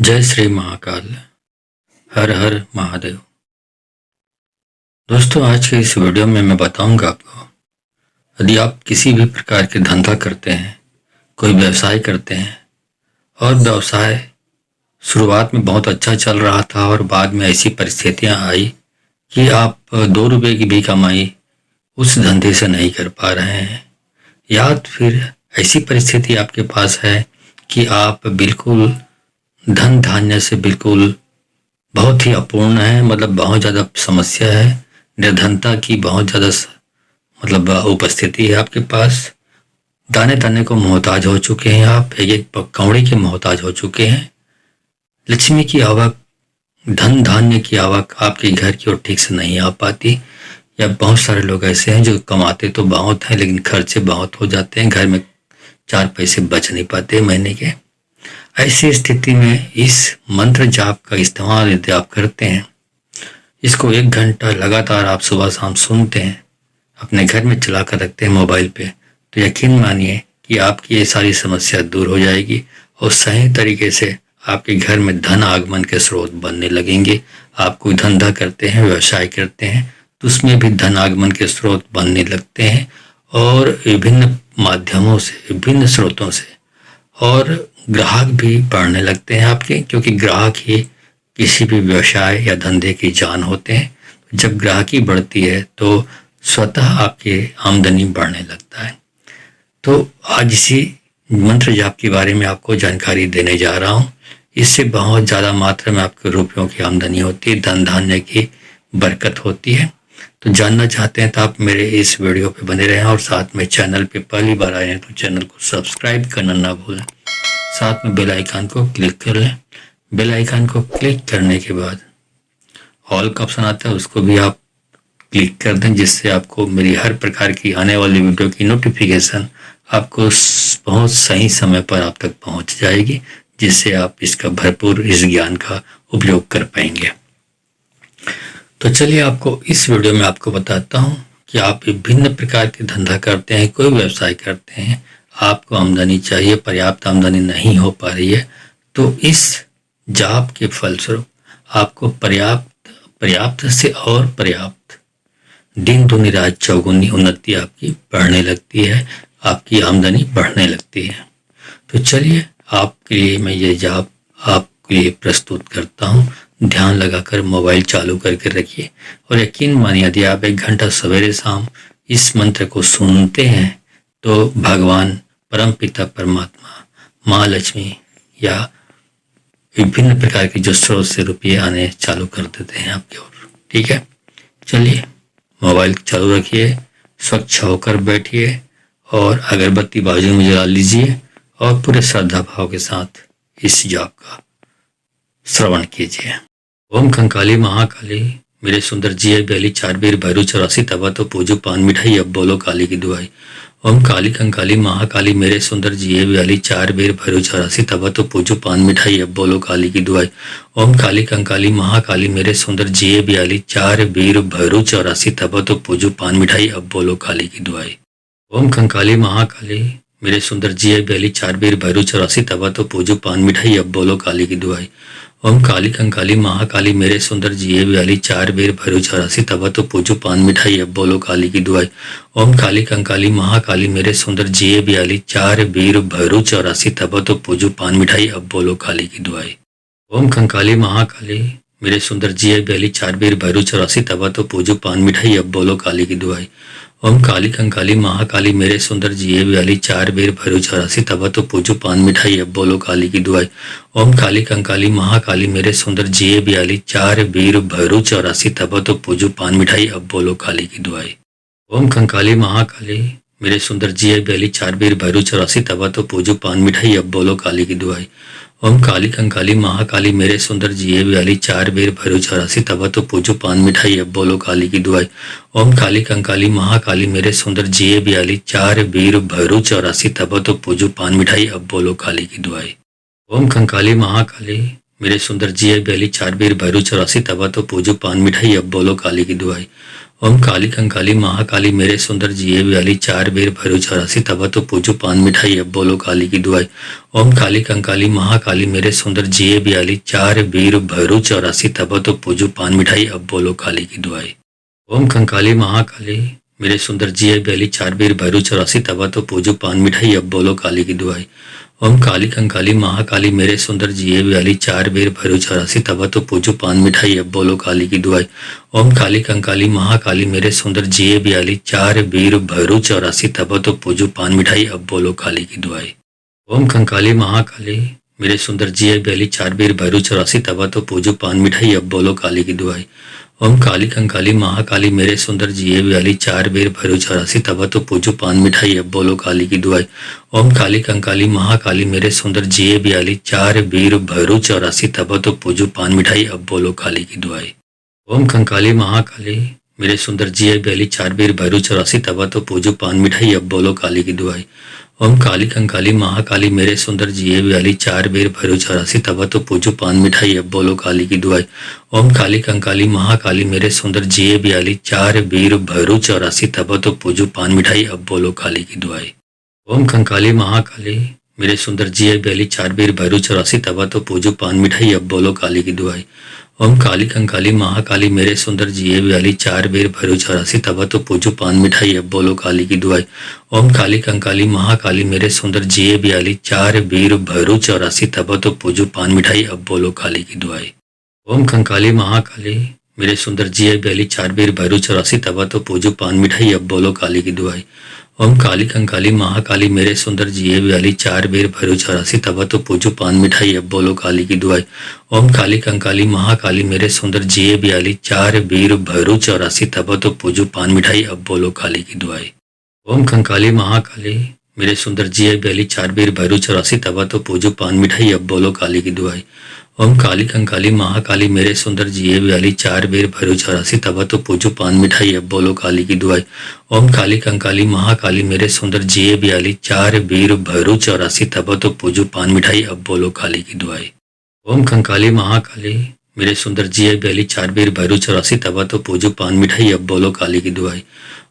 जय श्री महाकाल। हर हर महादेव। दोस्तों, आज के इस वीडियो में मैं बताऊंगा आपको, यदि आप किसी भी प्रकार के धंधा करते हैं, कोई व्यवसाय करते हैं और व्यवसाय शुरुआत में बहुत अच्छा चल रहा था और बाद में ऐसी परिस्थितियां आई कि आप 2 रुपये की भी कमाई उस धंधे से नहीं कर पा रहे हैं, या फिर ऐसी परिस्थिति आपके पास है कि आप बिल्कुल धन धान्य से बिल्कुल बहुत ही अपूर्ण है, मतलब बहुत ज़्यादा समस्या है, निर्धनता की बहुत ज़्यादा मतलब उपस्थिति है आपके पास। दाने दाने को मोहताज हो चुके हैं, आप एक एक कौड़ी के मोहताज हो चुके हैं। लक्ष्मी की आवक, धन धान्य की आवक आपके घर की ओर ठीक से नहीं आ पाती, या बहुत सारे लोग ऐसे हैं जो कमाते तो बहुत हैं लेकिन खर्चे बहुत हो जाते हैं, घर में 4 पैसे बच नहीं पाते महीने के। ऐसी स्थिति में इस मंत्र जाप का इस्तेमाल यदि आप करते हैं, इसको 1 घंटा लगातार आप सुबह शाम सुनते हैं, अपने घर में चला कर रखते हैं मोबाइल पे, तो यकीन मानिए कि आपकी ये सारी समस्या दूर हो जाएगी और सही तरीके से आपके घर में धन आगमन के स्रोत बनने लगेंगे। आप कोई धंधा करते हैं, व्यवसाय करते हैं, तो उसमें भी धन आगमन के स्रोत बनने लगते हैं और विभिन्न माध्यमों से, विभिन्न स्रोतों से, और ग्राहक भी बढ़ने लगते हैं आपके, क्योंकि ग्राहक ही किसी भी व्यवसाय या धंधे की जान होते हैं। जब ग्राहकी बढ़ती है तो स्वतः आपकी आमदनी बढ़ने लगता है। तो आज इसी मंत्र जाप के बारे में आपको जानकारी देने जा रहा हूँ। इससे बहुत ज़्यादा मात्रा में आपके रुपयों की आमदनी होती है, धन धान्य की बरकत होती है। तो जानना चाहते हैं तो आप मेरे इस वीडियो पे बने रहें, और साथ में चैनल पे पहली बार आए हैं तो चैनल को सब्सक्राइब करना ना भूलें, साथ में बेल आइकन को क्लिक कर लें। बेल आइकन को क्लिक करने के बाद ऑल का ऑप्शन आता है, उसको भी आप क्लिक कर दें, जिससे आपको मेरी हर प्रकार की आने वाली वीडियो की नोटिफिकेशन आपको बहुत सही समय पर आप तक पहुंच जाएगी, जिससे आप इसका भरपूर इस ज्ञान का उपयोग कर पाएंगे। तो चलिए, आपको इस वीडियो में आपको बताता हूं कि आप विभिन्न प्रकार के धंधा करते हैं, कोई व्यवसाय करते हैं, आपको आमदनी चाहिए, पर्याप्त आमदनी नहीं हो पा रही है, तो इस जाप के फलस्वरूप आपको पर्याप्त से और पर्याप्त दिन दुनी रात चौगुनी उन्नति आपकी बढ़ने लगती है, आपकी आमदनी बढ़ने लगती है। तो चलिए, आपके लिए मैं ये जाप आपके लिए प्रस्तुत करता हूँ। ध्यान लगाकर मोबाइल चालू करके रखिए और यकीन मानिए, यदि आप 1 घंटा सवेरे शाम इस मंत्र को सुनते हैं तो भगवान परम पिता परमात्मा, माँ लक्ष्मी या विभिन्न प्रकार के जो स्रोत से रुपये आने चालू कर देते हैं आपके ओर। ठीक है, चलिए मोबाइल चालू रखिए, स्वच्छ होकर बैठिए और अगरबत्ती बाजू में जला लीजिए और पूरे श्रद्धा भाव के साथ इस जाप का श्रवण कीजिए। ओम कंकाली महाकाली मेरे सुंदर जिये बेली 4 बीर भैरू 84 तवा तो पूजो पान मिठाई, अब बोलो काली की दुआई। ओम काली कंकाली महाकाली मेरे सुंदर जिये बेली 4 बीर भैरू 84 तवा तो पूजो पान मिठाई, अब बोलो काली की दुआई। ओम काली कंकाली महाकाली मेरे सुंदर जिये बेली 4 बीर भैरू 84 तवा तो पूजो पान मिठाई, अब बोलो काली की दुआई। ओम कंकाली महाकाली मेरे सुंदर जिये बेली 4 बीर भैरू 84 तवा तो पूजो पान मिठाई, अब बोलो काली की दुआई। ओम काली कंकाली महाकाली मेरे सुंदर जिये बेली 4 बीर भैरू 84 तवा तो पूजो पान मिठाई, अब बोलो काली की दुआई। ओम काली कंकाली महाकाली मेरे सुंदर जिये बेली 4 बीर भैरू 84 तवा तो पूजो पान मिठाई, अब बोलो काली की दुआई। ओम कंकाली महाकाली मेरे सुंदर जिये बेली 4 बीर भैरू 84 तवा तो पूजो पान मिठाई, अब बोलो काली की दुआई। ओम काली कंकाली महाकाली मेरे सुंदर जिये बेली 4 बीर भैरू 84 तवा तो पूजो पान मिठाई, अब बोलो काली की दुआई। ओम काली कंकाली महाकाली मेरे सुंदर जिये बेली 4 बीर भैरू 84 तवा तो पूजो पान मिठाई, अब बोलो काली की दुआई। ओम कंकाली महाकाली मेरे सुंदर जिये बेली 4 बीर भैरू 84 तवा तो पूजो पान मिठाई, अब बोलो काली की दुआई। ओम काली कंकाली महाकाली मेरे सुंदर जिये बेली 4 बीर भैरू 84 तवा तो पूजो पान मिठाई, अब बोलो काली की दुआई। ओम काली कंकाली महाकाली मेरे सुंदर जिये बेली 4 बीर भैरू 84 तवा तो पूजो पान मिठाई, अब बोलो काली की दुआई। ओम कंकाली महाकाली मेरे सुंदर जिये बेली 4 बीर भैरू 84 तवा तो पूजो पान मिठाई, अब बोलो काली की दुआई। ओम काली कंकाली महाकाली मेरे सुंदर जिए व्याली 4 बेर भैरो 84 तवा तो पूजो पान मिठाई अब बोलो काली की दुआई। ओम काली कंकाली महाकाली मेरे सुंदर जिए व्याली 4 बेर भैरो 84 तवा तो पूजो पान मिठाई अब बोलो काली की दुआई। ओम कंकाली महाकाली मेरे सुंदर जिए व्याली 4 बेर भैरो 84 तवा तो पूजो पान मिठाई अब बोलो काली की दुआई। ओम काली कंकाली महाकाली मेरे सुंदर जिए व्याली 4 बेर भैरो 84 तवा तो पूजो पान मिठाई अब बोलो काली की दुआई। ओम काली कंकाली महाकाली मेरे सुंदर जिए व्याली 4 बेर भैरो 84 तवा तो पूजो पान मिठाई अब बोलो काली की दुआई। ओम कंकाली महाकाली मेरे सुंदर जिए व्याली 4 बेर भैरो 84 तवा तो पूजो पान मिठाई अब बोलो काली की दुआई। ओम काली कंकाली महाकाली मेरे सुंदर जिए व्याली 4 बेर भैरो 84 तवा तो पूजो पान मिठाई अब बोलो काली की दुआई। ओम काली कंकाली महाकाली मेरे सुंदर जिए व्याली 4 बेर भैरो 84 तवा तो पूजो पान मिठाई अब बोलो काली की दुआई। ओम कंकाली महाकाली मेरे सुंदर जिए व्याली 4 बेर भैरो 84 तवा तो पूजो पान मिठाई अब बोलो काली की दुआई। ओम काली कंकाली महाकाली मेरे सुंदर जिए व्याली 4 बेर भैरो 84 तवा तो पूजो पान मिठाई अब बोलो काली की दुआई। ओम काली कंकाली महाकाली मेरे सुंदर जिए व्याली 4 बेर भैरो 84 तवा तो पूजो पान मिठाई अब बोलो काली की दुआई। ओम कंकाली महाकाली मेरे सुंदर जिए व्याली 4 बेर भैरो 84 तवा तो पूजो पान मिठाई अब बोलो काली की दुआई। ओम काली कंकाली महाकाली मेरे सुंदर जिए व्याली 4 बेर भैरो 84 तवा तो पूजो पान मिठाई अब बोलो काली की दुआई। ओम काली कंकाली महाकाली मेरे सुंदर जिए व्याली 4 बेर भैरो 84 तवा तो पूजो पान मिठाई अब बोलो काली की दुआई। ओम कंकाली महाकाली मेरे सुंदर जिए व्याली 4 बेर भैरो 84 तवा तो पूजो पान मिठाई अब बोलो काली की दुआई। ओम काली कंकाली महाकाली मेरे सुंदर जिए व्याली 4 बेर भैरो 84 तवा तो पूजो पान मिठाई अब बोलो काली की दुआई। ओम काली कंकाली महाकाली मेरे सुंदर जिए व्याली 4 बेर भैरो 84 तवा तो पूजो पान मिठाई अब बोलो काली की दुआई। ओम कंकाली महाकाली मेरे सुंदर जिए व्याली 4 बेर भैरो 84 तवा तो पूजो पान मिठाई अब बोलो काली की दुआई। ओम काली कंकाली महाकाली मेरे सुंदर जिए व्याली 4 बेर भैरो 84 तवा तो पूजो पान मिठाई अब बोलो काली की दुआई। ओम काली कंकाली महाकाली मेरे सुंदर जिए व्याली 4 बेर भैरो 84 तवा तो पूजो पान मिठाई अब बोलो काली की दुआई। ओम कंकाली महाकाली मेरे सुंदर जिए व्याली 4 बेर भैरो 84 तवा तो पूजो पान मिठाई अब बोलो काली की दुआई। ओम काली कंकाली महाकाली मेरे सुंदर जिए व्याली 4 बेर भैरो 84 तवा तो पूजो पान मिठाई अब बोलो काली की दुआई।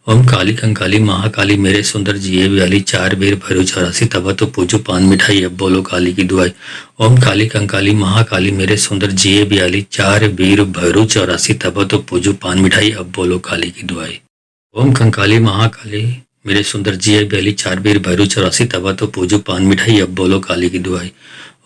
ओम काली कंकाली महाकाली मेरे सुंदर जिए व्याली 4 बेर भैरो 84 तवा तो पूजो पान मिठाई अब बोलो काली की दुआई। ओम कंकाली महाकाली मेरे सुंदर जिए व्याली 4 बेर भैरो 84 तवा तो पूजो पान मिठाई अब बोलो काली की दुआई। ओम काली कंकाली महाकाली मेरे सुंदर जिए व्याली 4 बेर भैरो 84 तवा तो पूजो पान मिठाई अब बोलो काली की दुआई।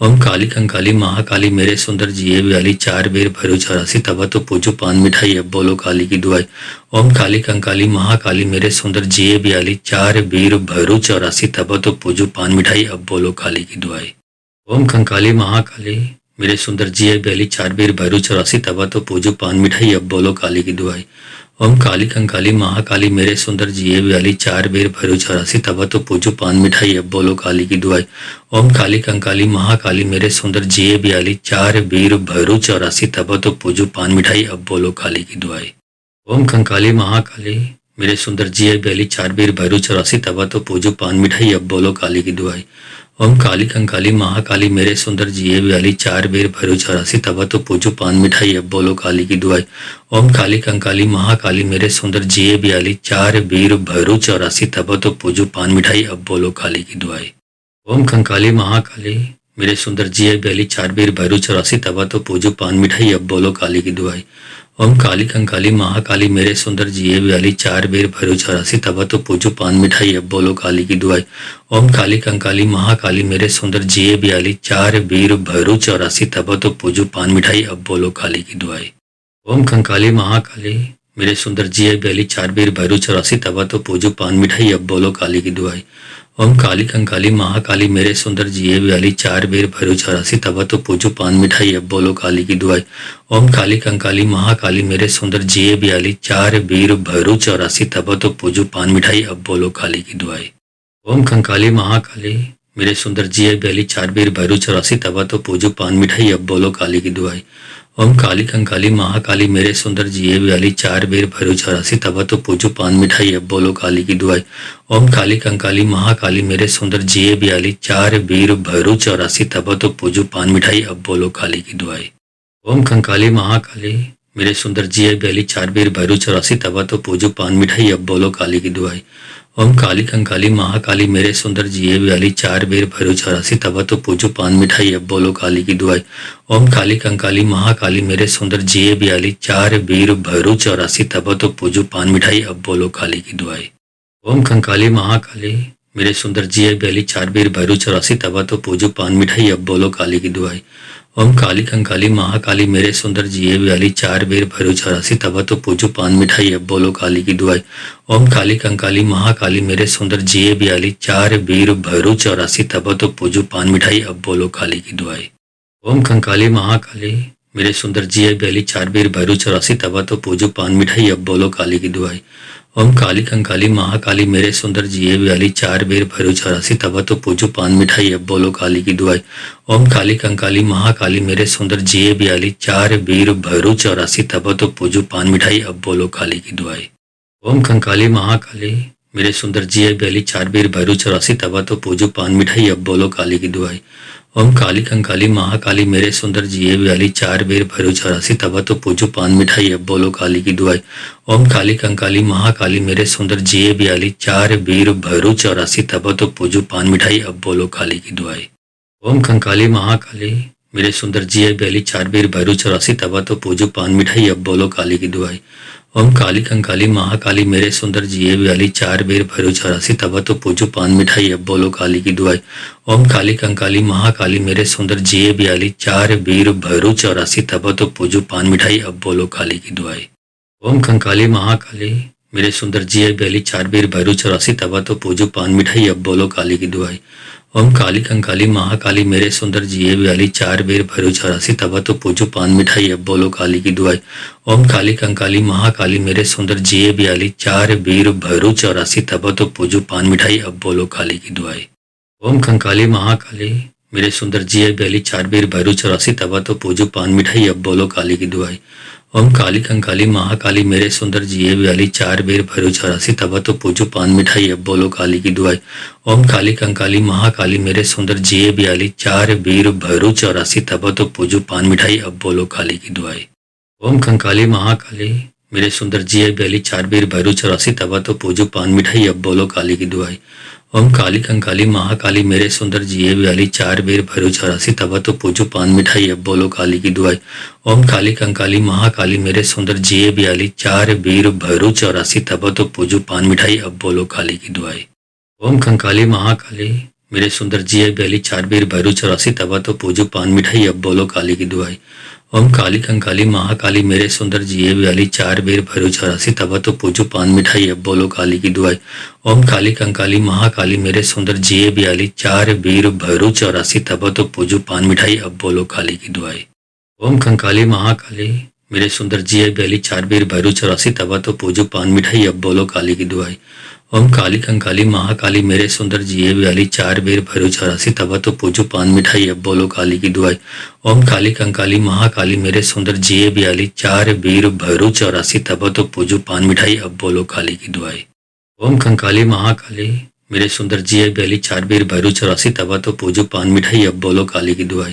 ओम काली कंकाली महाकाली मेरे सुंदर जिए व्याली 4 बेर भैरो 84 तवा तो पूजो पान मिठाई अब बोलो काली की दुआई। ओम कंकाली महाकाली मेरे सुंदर जिए व्याली 4 बेर भैरो 84 तवा तो पूजो पान मिठाई अब बोलो काली की दुआई। ओम काली कंकाली महाकाली मेरे सुंदर जिए व्याली 4 बेर भैरो 84 तवा तो पूजो पान मिठाई अब बोलो काली की दुआई। ओम काली कंकाली महाकाली मेरे सुंदर जिए व्याली 4 बेर भैरो 84 तवा तो पूजो पान मिठाई अब बोलो काली की दुआई। ओम कंकाली महाकाली मेरे सुंदर जिए व्याली 4 बेर भैरो 84 तवा तो पूजो पान मिठाई अब बोलो काली की दुआई। ओम काली कंकाली महाकाली मेरे सुंदर जिए व्याली 4 बेर भैरो 84 तवा तो पूजो पान मिठाई अब बोलो काली की दुआई। ओम काली कंकाली महाकाली मेरे सुंदर जिए व्याली 4 बेर भैरो 84 तवा तो पूजो पान मिठाई अब बोलो काली की दुआई। ओम कंकाली महाकाली मेरे सुंदर जिए व्याली 4 बेर भैरो 84 तवा तो पूजो पान मिठाई अब बोलो काली की दुआई। ओम काली कंकाली महाकाली मेरे सुंदर जिए व्याली 4 बेर भैरो 84 तवा तो पूजो पान मिठाई अब बोलो काली की दुआई। ओम काली कंकाली महाकाली मेरे सुंदर जिए व्याली 4 बेर भैरो 84 तवा तो पूजो पान मिठाई अब बोलो काली की दुआई। ओम कंकाली महाकाली मेरे सुंदर जिए व्याली 4 बेर भैरो 84 तवा तो पूजो पान मिठाई अब बोलो काली की दुआई। ओम काली कंकाली महाकाली मेरे सुंदर जिए व्याली 4 बेर भैरो 84 तवा तो पूजो पान मिठाई अब बोलो काली की दुआई। ओम काली कंकाली महाकाली मेरे सुंदर जिए व्याली 4 बेर भैरो 84 तवा तो पूजो पान मिठाई अब बोलो काली की दुआई। ओम कंकाली महाकाली मेरे सुंदर जिए व्याली 4 बेर भैरो 84 तवा तो पूजो पान मिठाई अब बोलो काली की दुआई। ओम काली कंकाली महाकाली मेरे सुंदर जिए व्याली 4 बेर भैरो 84 तवा तो पूजो पान मिठाई अब बोलो काली की दुआई। ओम काली कंकाली महाकाली मेरे सुंदर जिए व्याली 4 बेर भैरो 84 तवा तो पूजो पान मिठाई अब बोलो काली की दुआई। ओम कंकाली महाकाली मेरे सुंदर जिये बयाली चार बेर भैरू चौरासी तवा तो पूजो पान मिठाई अब बोलो काली की दुआई। ओम काली कंकाली महाकाली मेरे सुंदर जिये बयाली चार बेर भैरू चौरासी तवा तो पूजो पान मिठाई अब बोलो काली की दुआई। ओम काली कंकाली महाकाली मेरे सुंदर जिये बयाली चार बेर भैरू चौरासी तवा तो पूजो पान मिठाई अब बोलो काली की दुआई। ओम कंकाली महाकाली मेरे सुंदर जिये बयाली चार बेर भैरू चौरासी तवा तो पूजो पान मिठाई अब बोलो काली की दुआई। ओम काली कंकाली महाकाली मेरे सुंदर जिये बयाली चार बेर भैरू चौरासी तवा तो पूजो पान मिठाई अब बोलो काली की दुआई। ओम काली कंकाली महाकाली मेरे सुंदर जिये बयाली चार बेर भैरू चौरासी तवा तो पूजो पान मिठाई अब बोलो काली की दुआई। ओम कंकाली महाकाली मेरे सुंदर जिये बयाली चार बेर भैरू चौरासी तवा तो पूजो पान मिठाई अब बोलो काली की दुआई। ओम काली कंकाली महाकाली मेरे सुंदर जिये बयाली चार बेर भैरू चौरासी तवा तो पूजो पान मिठाई अब बोलो काली की दुआई। ओम काली कंकाली महाकाली मेरे सुंदर जिये बयाली चार बेर भैरू चौरासी तवा तो पूजो पान मिठाई अब बोलो काली की दुआई। ओम कंकाली महाकाली मेरे सुंदर जिये बयाली चार बेर भैरू चौरासी तवा तो पूजो पान मिठाई अब बोलो काली की दुआई। ओम काली कंकाली महाकाली मेरे सुंदर जिये बयाली चार बेर भैरू चौरासी तवा तो पूजो पान मिठाई अब बोलो काली की दुआई। ओम काली कंकाली महाकाली मेरे सुंदर जिये बयाली चार बेर भैरू चौरासी तवा तो पूजो पान मिठाई अब बोलो काली की दुआई। ओम कंकाली महाकाली मेरे सुंदर जिये बयाली चार बेर भैरू चौरासी तवा तो पूजो पान मिठाई अब बोलो काली की दुआई। ओम काली कंकाली महाकाली मेरे सुंदर जिये बयाली चार बेर भैरू चौरासी तवा तो पूजो पान मिठाई अब बोलो काली की दुआई। ओम काली कंकाली महाकाली मेरे सुंदर जिये बयाली चार बेर भैरू चौरासी तवा तो पूजो पान मिठाई अब बोलो काली की दुआई। ओम कंकाली महाकाली मेरे सुंदर जिये बयाली चार बेर भैरू चौरासी तवा तो पूजो पान मिठाई अब बोलो काली की दुआई। ओम काली कंकाली महाकाली मेरे सुंदर जिये बयाली चार बेर भैरू चौरासी तवा तो पूजो पान मिठाई अब बोलो काली की दुआई। ओम काली कंकाली महाकाली मेरे सुंदर जिये बयाली चार बेर भैरू चौरासी तवा तो पूजो पान मिठाई अब बोलो काली की दुआई। ओम कंकाली महाकाली मेरे सुंदर जिये बयाली चार बेर भैरू चौरासी तवा तो पूजो पान मिठाई अब बोलो काली की दुआई। ओम काली कंकाली महाकाली मेरे सुंदर जिये बयाली चार बेर भैरू चौरासी तवा तो पूजो पान मिठाई अब बोलो काली की दुआई। ओम काली कंकाली महाकाली मेरे सुंदर जिये बयाली चार बेर भैरू चौरासी तवा तो पूजो पान मिठाई अब बोलो काली की दुआई। ओम कंकाली महाकाली मेरे सुंदर जिये बयाली चार बेर भैरू चौरासी तवा तो पूजो पान मिठाई अब बोलो काली की दुआई। ओम काली कंकाली महाकाली मेरे सुंदर जिये बयाली चार बेर भैरू चौरासी तवा तो पूजो पान मिठाई अब बोलो काली की दुआई। ओम काली कंकाली महाकाली मेरे सुंदर जिये बयाली चार बेर भैरू चौरासी तवा तो पूजो पान मिठाई अब बोलो काली की दुआई। ओम कंकाली महाकाली मेरे सुंदर जिये बयाली चार बेर भैरू चौरासी तवा तो पूजो पान मिठाई अब बोलो काली की दुआई। ओम काली कंकाली महाकाली मेरे सुंदर जिये बयाली चार बेर भैरू चौरासी तवा तो पूजो पान मिठाई अब बोलो काली की दुआई। ओम काली कंकाली महाकाली मेरे सुंदर जिये बयाली चार बेर भैरू चौरासी तवा तो पूजो पान मिठाई अब बोलो काली की दुआई। ओम कंकाली महाकाली मेरे सुंदर जिये बयाली चार बेर भैरू चौरासी तवा तो पूजो पान मिठाई अब बोलो काली की दुआई। ओम काली कंकाली महाकाली मेरे सुंदर जिये बयाली चार बेर भैरू चौरासी तवा तो पूजो पान मिठाई अब बोलो काली की दुआई। ओम काली कंकाली महाकाली मेरे सुंदर जिये बयाली चार बेर भैरू चौरासी तवा तो पूजो पान मिठाई अब बोलो काली की दुआई। ओम कंकाली महाकाली मेरे सुंदर जिये बयाली चार बेर भैरू चौरासी तवा तो पूजो पान मिठाई अब बोलो काली की दुआई। ओम काली कंकाली महाकाली मेरे सुंदर जिये बयाली चार बेर भैरू चौरासी तवा तो पूजो पान मिठाई अब बोलो काली की दुआई।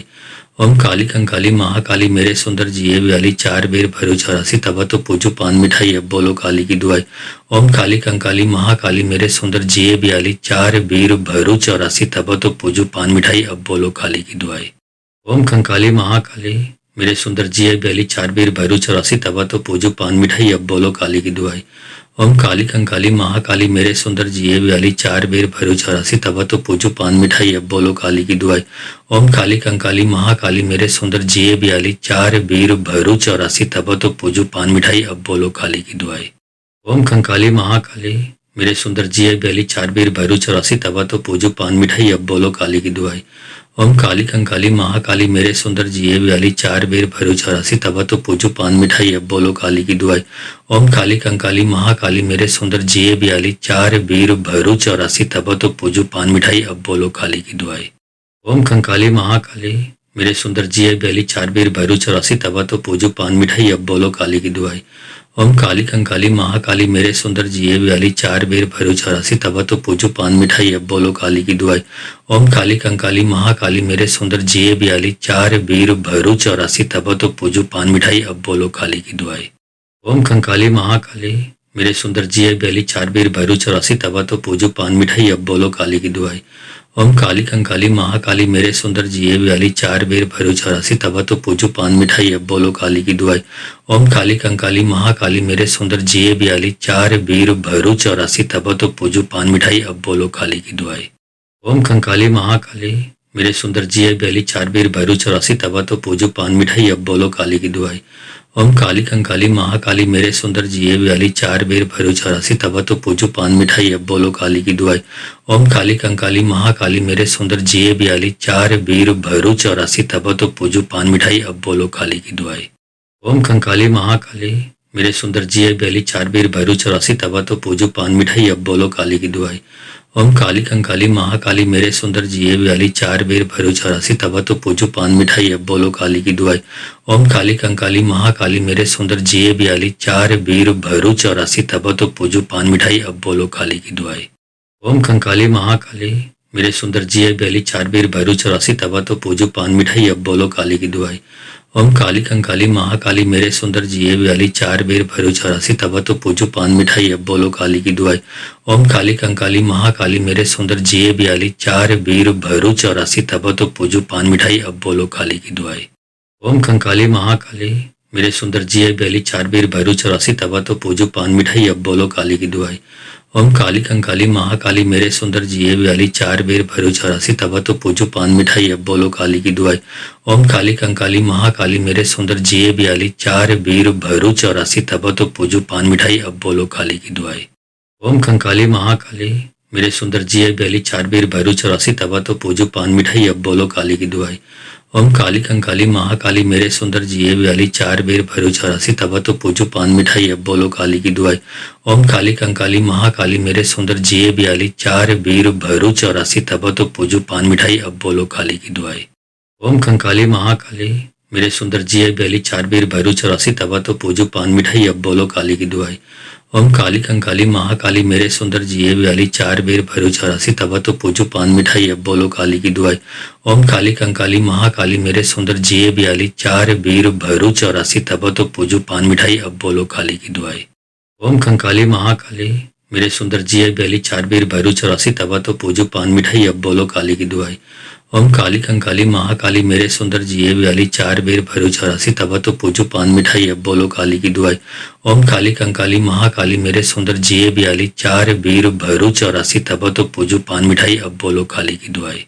ओम काली कंकाली महाकाली मेरे सुंदर जिये बयाली चार बेर भैरू चौरासी तवा तो पूजो पान मिठाई अब बोलो काली की दुआई। ओम कंकाली महाकाली मेरे सुंदर जिये बयाली चार बेर भैरू चौरासी तवा तो पूजो पान मिठाई अब बोलो काली की दुआई। ओम काली कंकाली महाकाली मेरे सुंदर जिये बयाली चार बेर भैरू चौरासी तवा तो पूजो पान मिठाई अब बोलो काली की दुआई। ओम काली कंकाली महाकाली मेरे सुंदर जिये बयाली चार बेर भैरू चौरासी तवा तो पूजो पान मिठाई अब बोलो काली की दुआई। ओम कंकाली महाकाली मेरे सुंदर जिये बयाली चार बेर भैरू चौरासी तवा तो पूजो पान मिठाई अब बोलो काली की दुआई। ओम काली कंकाली महाकाली मेरे सुंदर जिये बयाली चार बेर भैरू चौरासी तवा तो पूजो पान मिठाई अब बोलो काली की दुआई। ओम काली कंकाली महाकाली मेरे सुंदर जिये बयाली चार बेर भैरू चौरासी तवा तो पूजो पान मिठाई अब बोलो काली की दुआई। ओम कंकाली महाकाली मेरे सुंदर जिये ब्याली चार बेर भैरू चौरासी तवा तो पूजो पान मिठाई अब बोलो काली की दुआई। ओम काली कंकाली महाकाली मेरे सुंदर जिये ब्याली चार बेर भैरू चौरासी तवा तो पूजो पान मिठाई अब बोलो काली की दुआई। ओम काली कंकाली महाकाली मेरे सुंदर जिये ब्याली चार बेर भैरू चौरासी तवा तो पूजो पान मिठाई अब बोलो काली की दुआई। ओम कंकाली महाकाली मेरे सुंदर जिये ब्याली चार बेर भैरू चौरासी तवा तो पूजो पान मिठाई अब बोलो काली की दुआई। ओम काली कंकाली महाकाली मेरे सुंदर जिये ब्याली चार बेर भैरू चौरासी तवा तो पूजो पान मिठाई अब बोलो काली की दुआई। ओम काली कंकाली महाकाली मेरे सुंदर जिये ब्याली चार बेर भैरू चौरासी तवा तो पूजो पान मिठाई अब बोलो काली की दुआई। ओम कंकाली महाकाली मेरे सुंदर जिये ब्याली चार बेर भैरू चौरासी तवा तो पूजो पान मिठाई अब बोलो काली की दुआई। ओम काली कंकाली महाकाली मेरे सुंदर जिये ब्याली चार बेर भैरू चौरासी तवा तो पूजो पान मिठाई अब बोलो काली की दुआई। ओम काली कंकाली महाकाली मेरे सुंदर जिये ब्याली चार बेर भैरू चौरासी तवा तो पूजो पान मिठाई अब बोलो काली की दुआई। ओम कंकाली महाकाली मेरे सुंदर जिये ब्याली चार बेर भैरू चौरासी तवा तो पूजो पान मिठाई अब बोलो काली की दुआई। ओम काली कंकाली महाकाली मेरे सुंदर जिये ब्याली चार बेर भैरू चौरासी तवा तो पूजो पान मिठाई अब बोलो काली की दुआई। ओम काली कंकाली महाकाली मेरे सुंदर जिये ब्याली चार बेर भैरू चौरासी तवा तो पूजो पान मिठाई अब बोलो काली की दुआई। ओम कंकाली महाकाली मेरे सुंदर जिये ब्याली चार बेर भैरू चौरासी तवा तो पूजो पान मिठाई अब बोलो काली की दुआई। ओम काली कंकाली महाकाली मेरे सुंदर जिये ब्याली चार बेर भैरू चौरासी तवा तो पूजो पान मिठाई अब बोलो काली की दुआई। ओम काली कंकाली महाकाली मेरे सुंदर जिये ब्याली चार बेर भैरू चौरासी तवा तो पूजो पान मिठाई अब बोलो काली की दुआई। ओम कंकाली महाकाली मेरे सुंदर जिये ब्याली चार बेर भैरू चौरासी तवा तो पूजो पान मिठाई अब बोलो काली की दुआई। ओम काली कंकाली महाकाली मेरे सुंदर जिये ब्याली चार बेर भैरू चौरासी तवा तो पूजो पान मिठाई अब बोलो काली की दुआई। ओम काली कंकाली महाकाली मेरे सुंदर जिये ब्याली चार बेर भैरू चौरासी तवा तो पूजो पान मिठाई अब बोलो काली की दुआई। ओम कंकाली महाकाली मेरे सुंदर जिये ब्याली चार बेर भैरू चौरासी तवा तो पूजो पान मिठाई अब बोलो काली की दुआई। ओम काली कंकाली महाकाली मेरे सुंदर जिये ब्याली चार बेर भैरू चौरासी तवा तो पूजो पान मिठाई अब बोलो काली की दुआई। ओम काली कंकाली महाकाली मेरे सुंदर जिये ब्याली चार बेर भैरू चौरासी तवा तो पूजो पान मिठाई अब बोलो काली की दुआई। ओम कंकाली महाकाली मेरे सुंदर जिये ब्याली चार बेर भैरू चौरासी तवा तो पूजो पान मिठाई अब बोलो काली की दुआई। ओम काली कंकाली महाकाली मेरे सुंदर जिये ब्याली चार बेर भैरू चौरासी तवा तो पूजो पान मिठाई अब बोलो काली की दुआई। ओम काली कंकाली महाकाली मेरे सुंदर जिये ब्याली चार बेर भैरू चौरासी तवा तो पूजो पान मिठाई अब बोलो काली की दुआई। ओम कंकाली महाकाली मेरे सुंदर जिये ब्याली चार बेर भैरू चौरासी तवा तो पूजो पान मिठाई अब बोलो काली की दुआई। ओम काली कंकाली महाकाली मेरे सुंदर जिये ब्याली चार बेर भैरू चौरासी तवा तो पूजो पान मिठाई अब बोलो काली की दुआई। ओम काली कंकाली महाकाली मेरे सुंदर जिये ब्याली चार बेर भैरू चौरासी तवा तो पूजो पान मिठाई अब बोलो काली की दुआई।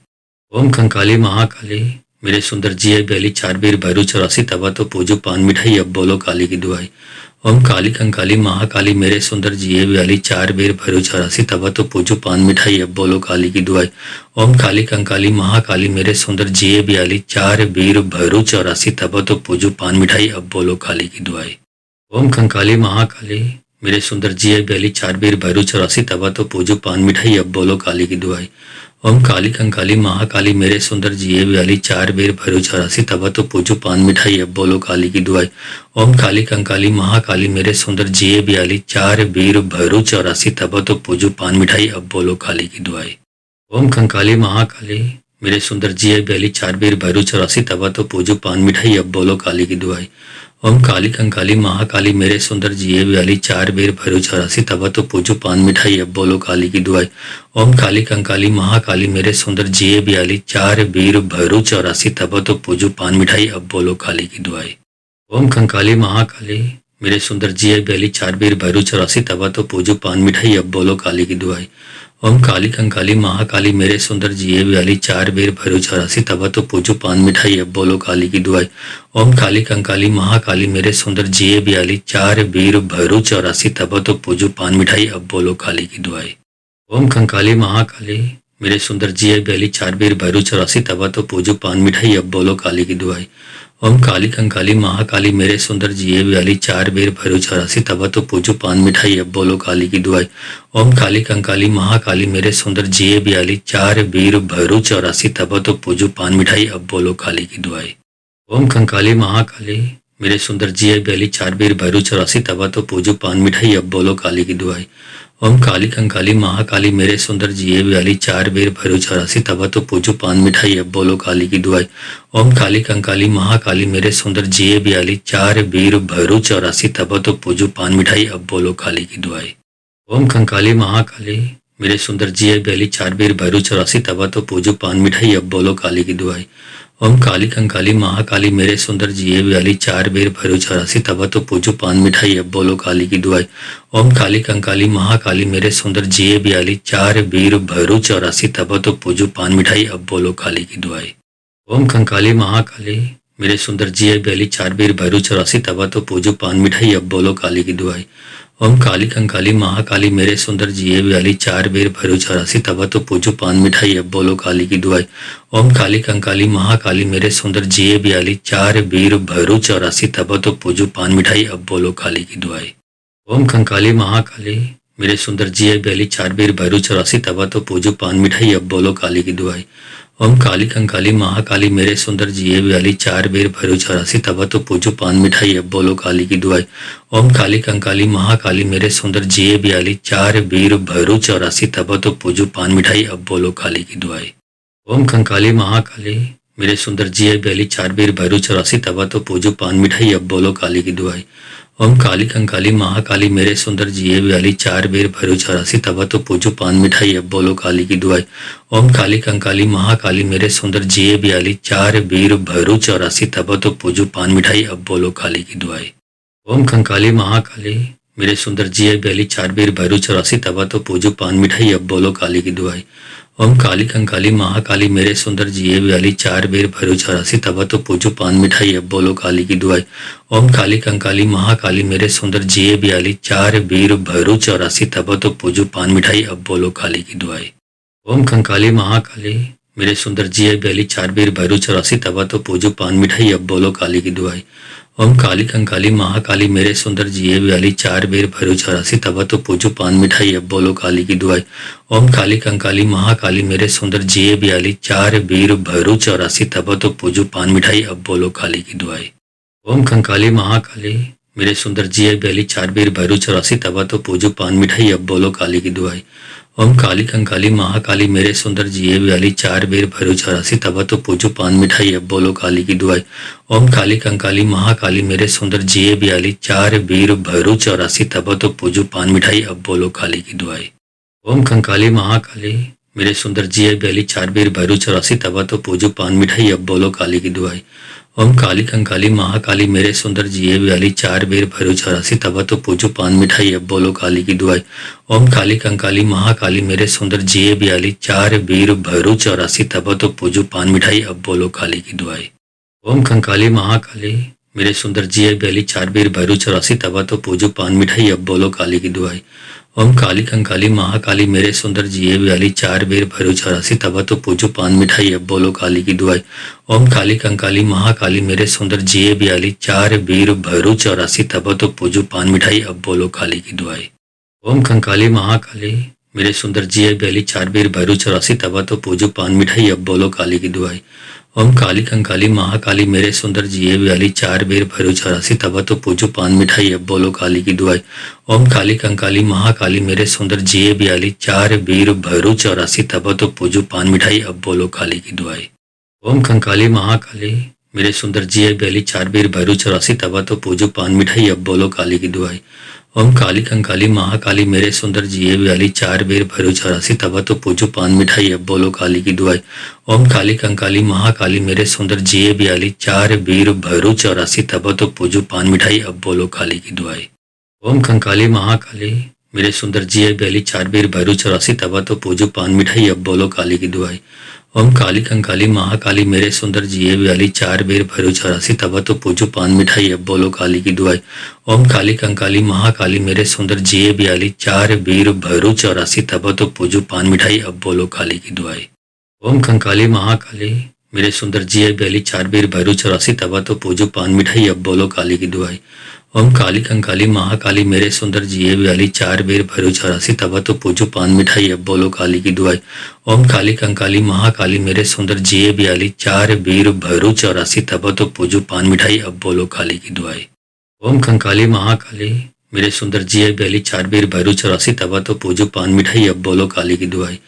ओम कंकाली महाकाली मेरे सुंदर जिये ब्याली चार बेर भैरू चौरासी तवा तो पूजो पान मिठाई अब बोलो काली की दुआई। ओम काली कंकाली महाकाली मेरे सुंदर जिये ब्याली चार बेर भैरू चौरासी तवा तो पूजो पान मिठाई अब बोलो काली की दुआई। ओम काली कंकाली महाकाली मेरे सुंदर जिये ब्याली चार बेर भैरू चौरासी तवा तो पूजो पान मिठाई अब बोलो काली की दुआई। ओम कंकाली महाकाली मेरे सुंदर जिये ब्याली चार बेर भैरू चौरासी तवा तो पूजो पान मिठाई अब बोलो काली की दुआई। ओम काली कंकाली महाकाली मेरे सुंदर जिये ब्याली चार बेर भैरू चौरासी तवा तो पूजो पान मिठाई अब बोलो काली की दुआई। ओम काली कंकाली महाकाली मेरे सुंदर जिये ब्याली चार बेर भैरू चौरासी तवा तो पूजो पान मिठाई अब बोलो काली की दुआई। ओम कंकाली महाकाली मेरे सुंदर जिये ब्याली चार बेर भैरू चौरासी तवा तो पूजो पान मिठाई अब बोलो काली की दुआई। ओम काली कंकाली महाकाली मेरे सुंदर जिये ब्याली चार बेर भैरू चौरासी तवा तो पूजो पान मिठाई अब बोलो काली की दुआई। ओम काली कंकाली महाकाली मेरे सुंदर जिये ब्याली चार बेर भैरू चौरासी तवा तो पूजो पान मिठाई अब बोलो काली की दुआई। ओम कंकाली महाकाली मेरे सुंदर जिये ब्याली चार बेर भैरू चौरासी तवा तो पूजो पान मिठाई अब बोलो काली की दुआई। ओम काली कंकाली महाकाली मेरे सुंदर जिये ब्याली चार बेर भैरू चौरासी तवा तो पूजो पान मिठाई अब बोलो काली की दुआई। ओम काली कंकाली महाकाली मेरे सुंदर जिये ब्याली चार बेर भैरू चौरासी तवा तो पूजो पान मिठाई अब बोलो काली की दुआई। ओम कंकाली महाकाली मेरे सुंदर जिये ब्याली चार बेर भैरू चौरासी तवा तो पूजो पान मिठाई अब बोलो काली की दुआई। ओम काली कंकाली महाकाली मेरे सुंदर जिए व्याली, चार बेर भैरो 84 तवा तो पूजो पान मिठाई, अब बोलो काली की दुआई। ओम काली कंकाली महाकाली मेरे सुंदर जिए व्याली, चार बेर भैरो 84 तवा तो पूजो पान मिठाई, अब बोलो काली की दुआई। ओम कंकाली महाकाली मेरे सुंदर जिए व्याली, चार बेर भैरो 84 तवा तो पूजो पान मिठाई, अब बोलो काली की दुआई। ओम काली कंकाली महाकाली मेरे सुंदर जिए व्याली, चार बेर भैरो 84 तवा तो पूजो पान मिठाई, अब बोलो काली की दुआई। ओम काली कंकाली महाकाली मेरे सुंदर जिए व्याली, चार बेर भैरो 84 तवा तो पूजो पान मिठाई, अब बोलो काली की दुआई। ओम कंकाली महाकाली मेरे सुंदर जिए व्याली, चार बेर भैरो 84 तवा तो पूजो पान मिठाई, अब बोलो काली की दुआई। ओम काली कंकाली महाकाली मेरे सुंदर जिए व्याली, चार बेर भैरो 84 तवा तो पूजो पान मिठाई, अब बोलो काली की दुआई। ओम काली कंकाली महाकाली मेरे सुंदर जिए व्याली, चार बेर भैरो 84 तवा तो पूजो पान मिठाई, अब बोलो काली की दुआई। ओम कंकाली महाकाली मेरे सुंदर जिए व्याली, चार बेर भैरो 84 तवा तो पूजो पान मिठाई, अब बोलो काली की दुआई। ओम काली कंकाली महाकाली मेरे सुंदर जिए व्याली, चार बेर भैरो 84 तवा तो पूजो पान मिठाई, अब बोलो काली की दुआई। ओम काली कंकाली महाकाली मेरे सुंदर जिए व्याली, चार बेर भैरो 84 तवा तो पूजो पान मिठाई, अब बोलो काली की दुआई। ओम कंकाली महाकाली मेरे सुंदर जिए व्याली, चार बेर भैरो 84 तवा तो पूजो पान मिठाई, अब बोलो काली की दुआई। ओम काली कंकाली महाकाली मेरे सुंदर जिए व्याली, चार बेर भैरो 84 तवा तो पूजो पान मिठाई, अब बोलो काली की दुआई। ओम काली कंकाली महाकाली मेरे सुंदर जिए व्याली, चार बेर भैरो 84 तवा तो पूजो पान मिठाई, अब बोलो काली की दुआई। ओम कंकाली महाकाली मेरे सुंदर जिए व्याली, चार बेर भैरो 84 तवा तो पूजो पान मिठाई, अब बोलो काली की दुआई। ओम काली कंकाली महाकाली मेरे सुंदर जिए व्याली, चार बेर भैरो 84 तवा तो पूजो पान मिठाई, अब बोलो काली की दुआई। ओम काली कंकाली महाकाली मेरे सुंदर जिए व्याली, चार बेर भैरो 84 तवा तो पूजो पान मिठाई, अब बोलो काली की दुआई। ओम कंकाली महाकाली मेरे सुंदर जिए व्याली, चार बेर भैरो 84 तवा तो पूजो पान मिठाई, अब बोलो काली की दुआई। ओम काली कंकाली महाकाली मेरे सुंदर जिए व्याली, चार बेर भैरो 84 तवा तो पूजो पान मिठाई, अब बोलो काली की दुआई। ओम काली कंकाली महाकाली मेरे सुंदर जिए व्याली, चार बेर भैरो 84 तवा तो पूजो पान मिठाई, अब बोलो काली की दुआई। ओम कंकाली महाकाली मेरे सुंदर जिए व्याली, चार बेर भैरो 84 तवा तो पूजो पान मिठाई, अब बोलो काली की दुआई। ओम काली कंकाली महाकाली मेरे सुंदर जिए व्याली, चार बेर भैरो 84 तवा तो पूजो पान मिठाई, अब बोलो काली की दुआई। ओम काली कंकाली महाकाली मेरे सुंदर जिए व्याली, चार बेर भैरो 84 तवा तो पूजो पान मिठाई, अब बोलो काली की दुआई। ओम कंकाली महाकाली मेरे सुंदर जिए व्याली, चार बेर भैरो 84 तवा तो पूजो पान मिठाई, अब बोलो काली की दुआई। ओम काली कंकाली महाकाली मेरे सुंदर जिए व्याली, चार बेर भैरो 84 तवा तो पूजो पान मिठाई, अब बोलो काली की दुआई। ओम काली कंकाली महाकाली मेरे सुंदर जिए व्याली, चार बेर भैरो 84 तवा तो पूजो पान मिठाई, अब बोलो काली की दुआई। ओम कंकाली महाकाली मेरे सुंदर जिए व्याली, चार बेर भैरो 84 तवा तो पूजो पान मिठाई, अब बोलो काली की दुआई। ओम काली कंकाली महाकाली मेरे सुंदर जिए व्याली, चार बेर भैरो 84 तवा तो पूजो पान मिठाई, अब बोलो काली की दुआई। ओम काली कंकाली महाकाली मेरे सुंदर जिए व्याली, चार बेर भैरो 84 तवा तो पूजो पान मिठाई, अब बोलो काली की दुआई। ओम कंकाली महाकाली मेरे सुंदर जिए व्याली, चार बेर भैरो 84 तवा तो पूजो पान मिठाई, अब बोलो काली की दुआई। ओम काली कंकाली महाकाली मेरे सुंदर जिए व्याली, चार बेर भैरो 84 तवा तो पूजो पान मिठाई, अब बोलो काली की दुआई। ओम काली कंकाली महाकाली मेरे सुंदर जिए व्याली, चार बेर भैरो 84 तवा तो पूजो पान मिठाई, अब बोलो काली की दुआई। ओम कंकाली महाकाली मेरे सुंदर जिए व्याली, चार बेर भैरो 84 तवा तो पूजो पान मिठाई, अब बोलो काली की दुआई। ओम काली कंकाली महाकाली मेरे सुंदर जिए व्याली, चार बेर भैरो 84 तवा तो पूजो पान मिठाई, अब बोलो काली की दुआई। ओम काली कंकाली महाकाली मेरे सुंदर जिए व्याली, चार बेर भैरो 84 तवा तो पूजो पान मिठाई, अब बोलो काली की दुआई। ओम कंकाली महाकाली मेरे सुंदर जिए व्याली, चार बेर भैरो 84 तवा तो पूजो पान मिठाई, अब बोलो काली की दुआई। ओम काली कंकाली महाकाली मेरे सुंदर जिए व्याली, चार बेर भैरो 84 तवा तो पूजो पान मिठाई, अब बोलो काली की दुआई। ओम काली कंकाली महाकाली मेरे सुंदर जिए व्याली, चार बेर भैरो 84 तवा तो पूजो पान मिठाई, अब बोलो काली की दुआई। ओम कंकाली महाकाली मेरे सुंदर जिए व्याली, चार बेर भैरो 84 तवा तो पूजो पान मिठाई, अब बोलो काली की दुआई। ओम काली कंकाली महाकाली मेरे सुंदर जिए व्याली, चार बेर भैरो 84 तवा तो पूजो पान मिठाई, अब बोलो काली की दुआई। ओम काली कंकाली महाकाली मेरे सुंदर जिए व्याली, चार बेर भैरो 84 तवा तो पूजो पान मिठाई, अब बोलो काली की दुआई। ओम कंकाली महाकाली मेरे सुंदर जिये बयाली चार बेर भैरू 84 तवा तो पूजो पान मिठाई अब बोलो काली की दुआई। ओम काली कंकाली महाकाली मेरे सुंदर जिये बयाली चार बेर भैरू 84 तवा तो पूजो पान मिठाई अब बोलो काली की दुआई। ओम काली कंकाली महाकाली मेरे सुंदर जिये बयाली चार बेर भैरू 84 तवा तो पूजो पान मिठाई अब बोलो काली की दुआई। ओम कंकाली महाकाली मेरे सुंदर जिये बयाली चार बेर भैरू 84 तवा तो पूजो पान मिठाई अब बोलो काली की दुआई।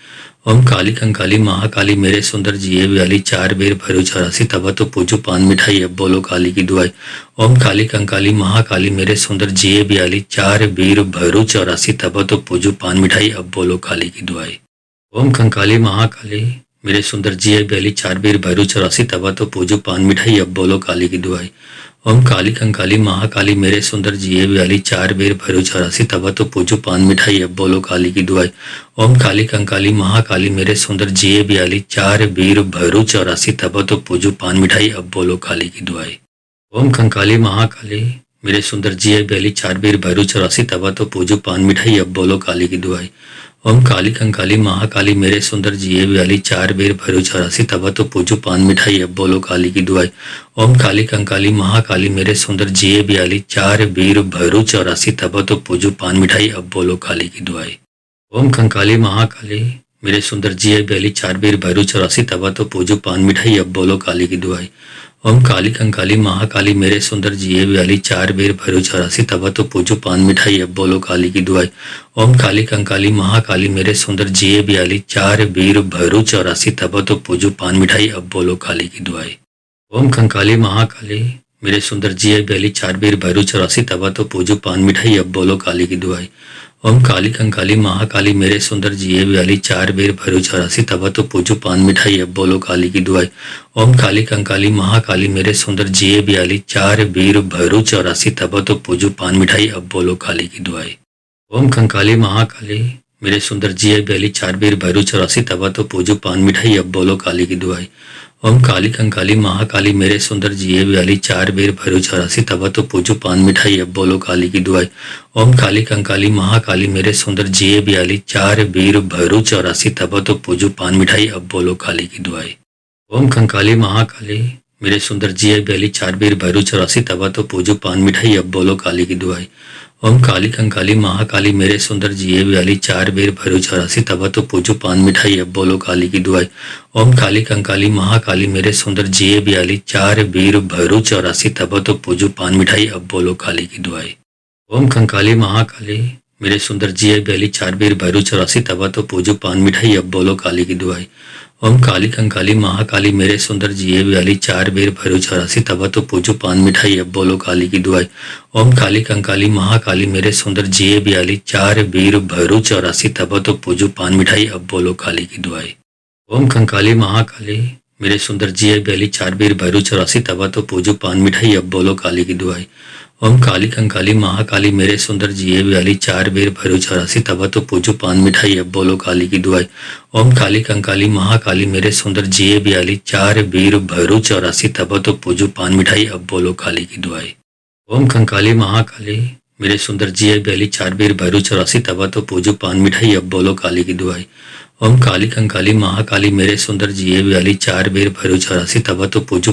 ओम काली कंकाली महाकाली मेरे सुंदर जिये बयाली चार बेर भैरू 84 तवा तो पूजो पान मिठाई अब बोलो काली की दुआई। ओम काली कंकाली महाकाली मेरे सुंदर जिये बयाली चार बेर भैरू 84 तवा तो पूजो पान मिठाई अब बोलो काली की दुआई। ओम कंकाली महाकाली मेरे सुंदर जिये बयाली चार बेर भैरू 84 तवा तो पूजो पान मिठाई अब बोलो काली की दुआई। ओम काली कंकाली महाकाली मेरे सुंदर जिये बयाली चार बेर भैरू 84 तवा तो पूजो पान मिठाई अब बोलो काली की दुआई। ओम काली कंकाली महाकाली मेरे सुंदर जिये बयाली चार बेर भैरू 84 तवा तो पूजो पान मिठाई अब बोलो काली की दुआई। ओम कंकाली महाकाली मेरे सुंदर जिये बयाली चार बेर भैरू 84 तवा तो पूजो पान मिठाई अब बोलो काली की दुआई। ओम काली कंकाली महाकाली मेरे सुंदर जिये बयाली चार बेर भैरू 84 तवा तो पूजो पान मिठाई अब बोलो काली की दुआई। ओम काली कंकाली महाकाली मेरे सुंदर जिये बयाली चार बेर भैरू 84 तवा तो पूजो पान मिठाई अब बोलो काली की दुआई। ओम कंकाली महाकाली मेरे सुंदर जिये बयाली चार बेर भैरू 84 तवा तो पूजो पान मिठाई अब बोलो काली की दुआई। ओम काली कंकाली महाकाली मेरे सुंदर जिये बयाली चार बेर भैरू 84 तवा तो पूजो पान मिठाई अब बोलो काली की दुआई। ओम काली कंकाली महाकाली मेरे सुंदर जिये बयाली चार बेर भैरू 84 तवा तो पूजो पान मिठाई अब बोलो काली की दुआई। ओम कंकाली महाकाली मेरे सुंदर जिये बयाली चार बेर भैरू 84 तवा तो पूजो पान मिठाई अब बोलो काली की दुआई। ओम काली कंकाली महाकाली मेरे सुंदर जिये बयाली चार बेर भैरू 84 तवा तो पूजो पान मिठाई अब बोलो काली की दुआई। ओम काली कंकाली महाकाली मेरे सुंदर जिये बयाली चार बेर भैरू 84 तवा तो पूजो पान मिठाई अब बोलो काली की दुआई। ओम कंकाली महाकाली मेरे सुंदर जिये बयाली चार बेर भैरू 84 तवा तो पूजो पान मिठाई अब बोलो काली की दुआई। ओम काली कंकाली महाकाली मेरे सुंदर जिये बयाली चार बेर भैरू 84 तवा तो पूजो पान मिठाई अब बोलो काली की दुआई। ओम काली कंकाली महाकाली मेरे सुंदर जिये बयाली चार बेर भैरू 84 तवा तो पूजो पान मिठाई अब बोलो काली की दुआई। ओम कंकाली महाकाली मेरे सुंदर जिये बयाली चार बेर भैरू 84 तवा तो पूजो पान मिठाई अब बोलो काली की दुआई। ओम काली कंकाली महाकाली मेरे सुंदर जिये बयाली चार बेर भैरू 84 तवा तो पूजो पान मिठाई अब बोलो काली की दुआई। ओम काली कंकाली महाकाली मेरे सुंदर जिये बयाली चार बेर भैरू 84 तवा तो पूजो पान मिठाई अब बोलो काली की दुआई। ओम कंकाली महाकाली मेरे सुंदर जिये बयाली चार बेर भैरू 84 तवा तो पूजो पान मिठाई अब बोलो काली की दुआई। ओम काली कंकाली महाकाली मेरे सुंदर जिये बयाली चार बेर भैरू 84 तवा तो पूजो पान मिठाई अब बोलो काली की दुआई। ओम काली कंकाली महाकाली मेरे सुंदर जिये बयाली चार बेर भैरू 84 तवा तो पूजो पान मिठाई अब बोलो काली की दुआई। ओम कंकाली महाकाली मेरे सुंदर जिये बयाली चार बेर भैरू 84 तवा तो पूजो पान मिठाई अब बोलो काली की दुआई। ओम काली कंकाली महाकाली मेरे सुंदर जिये बयाली चार बेर भैरू 84 तवा तो पूजो पान मिठाई अब बोलो काली की दुआई। ओम काली कंकाली महाकाली मेरे सुंदर जिये बयाली चार बेर भैरू 84 तवा तो पूजो पान मिठाई अब बोलो काली की दुआई। ओम कंकाली महाकाली मेरे सुंदर जिये बयाली चार बेर भैरू 84 तवा तो पूजो पान मिठाई अब बोलो काली की दुआई। ओम काली कंकाली महाकाली मेरे सुंदर जिये बयाली चार बेर भैरू 84 तवा तो पूजो पान मिठाई अब बोलो काली की दुआई। ओम काली कंकाली महाकाली मेरे सुंदर जिये बयाली चार बेर भैरू 84 तवा तो पूजो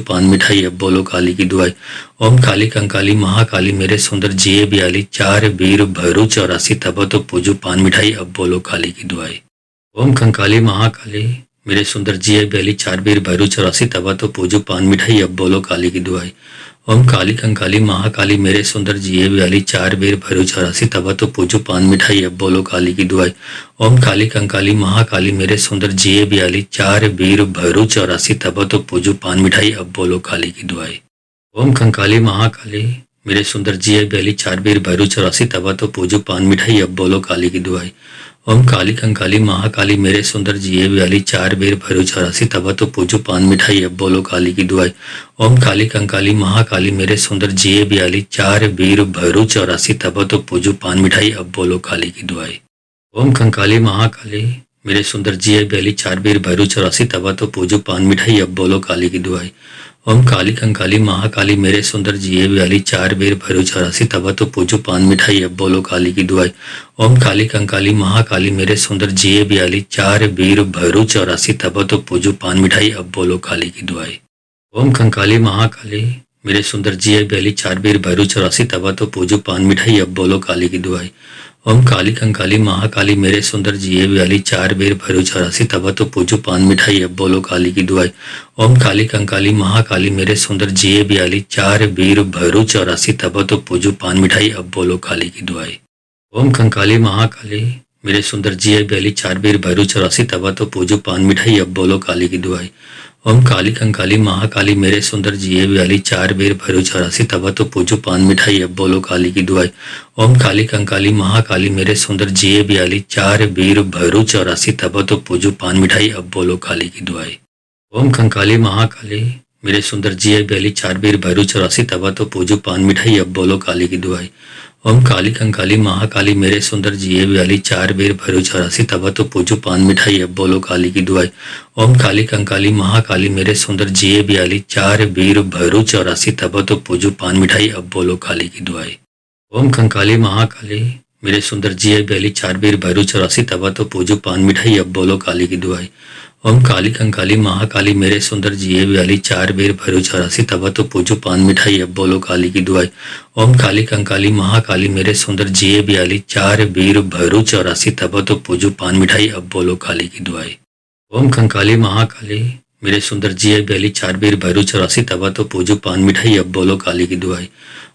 पान मिठाई अब बोलो काली की दुआई। ओम कंकाली महाकाली मेरे सुंदर जिये बयाली चार बेर भैरू 84 तवा तो पूजो पान मिठाई अब बोलो काली की दुआई। ओम काली कंकाली महाकाली मेरे सुंदर जिये बयाली चार बेर भैरू 84 तवा तो पूजो पान मिठाई अब बोलो काली की दुआई। ओम काली कंकाली महाकाली मेरे सुंदर जिये बयाली चार बेर भैरू 84 तवा तो पूजो पान मिठाई अब बोलो काली की दुआई। ओम कंकाली महाकाली मेरे सुंदर जिये बयाली चार बेर भैरू 84 तवा तो पूजो पान मिठाई अब बोलो काली की दुआई। ओम काली कंकाली महाकाली मेरे सुंदर जिये बयाली चार बेर भैरू 84 तवा तो पूजो पान मिठाई अब बोलो काली की दुआई। ओम काली कंकाली महाकाली मेरे सुंदर जिये बयाली चार बेर भैरू 84 तवा तो पूजो पान मिठाई अब बोलो काली की दुआई। ओम कंकाली महाकाली मेरे सुंदर जिये बयाली चार बेर भैरू 84 तवा तो पूजो पान मिठाई अब बोलो काली की दुआई। ओम काली कंकाली महाकाली मेरे सुंदर जिए व्याली 4 बेर भरो 84 तवा तो पूजो पान मिठाई अब बोलो काली की दुआई। ओम काली कंकाली महाकाली मेरे सुंदर जिए व्याली 4 बेर भरो 84 तवा तो पूजो पान मिठाई अब बोलो काली की दुआई। ओम कंकाली महाकाली मेरे सुंदर जिए व्याली 4 बेर भरो 84 तवा तो पूजो पान मिठाई अब बोलो काली की दुआई। ओम काली कंकाली महाकाली मेरे सुंदर जिए व्याली 4 बेर भरो 84 तवा तो पूजो पान मिठाई अब बोलो काली की दुआई। ओम काली कंकाली महाकाली मेरे सुंदर जिए व्याली 4 बेर भरो 84 तवा तो पूजो पान मिठाई अब बोलो काली की दुआई। ओम कंकाली महाकाली मेरे सुंदर जिए व्याली 4 बेर भरो 84 तवा तो पूजो पान मिठाई अब बोलो काली की दुआई। ओम काली कंकाली महाकाली मेरे सुंदर जिए व्याली 4 बेर भरो 84 तवा तो पूजो पान मिठाई अब बोलो काली की दुआई। ओम काली कंकाली महाकाली मेरे सुंदर जिए व्याली 4 बेर भरो 84 तवा तो पूजो पान मिठाई अब बोलो काली की दुआई। ओम कंकाली महाकाली मेरे सुंदर जिए व्याली 4 बेर भरो 84 तवा तो पूजो पान मिठाई अब बोलो काली की दुआई। ओम काली कंकाली महाकाली मेरे सुंदर जिए व्याली 4 बेर भरो 84 तवा तो पूजो पान मिठाई अब बोलो काली की दुआई। ओम काली कंकाली महाकाली मेरे सुंदर जिए व्याली 4 बेर भरो 84 तवा तो पूजो पान मिठाई अब बोलो काली की दुआई। ओम कंकाली महाकाली मेरे सुंदर जिए व्याली 4 बेर भरो 84 तवा तो पूजो पान मिठाई अब बोलो काली की दुआई। ओम काली कंकाली महाकाली मेरे सुंदर जिए व्याली 4 बेर भरो 84 तवा तो पूजो पान मिठाई अब बोलो काली की दुआई। ओम काली कंकाली महाकाली मेरे सुंदर जिए व्याली 4 बेर भरो 84 तवा तो पूजो पान मिठाई अब बोलो काली की दुआई। ओम कंकाली महाकाली मेरे सुंदर जिए व्याली 4 बेर भरो 84 तवा तो पूजो पान मिठाई अब बोलो काली की दुआई।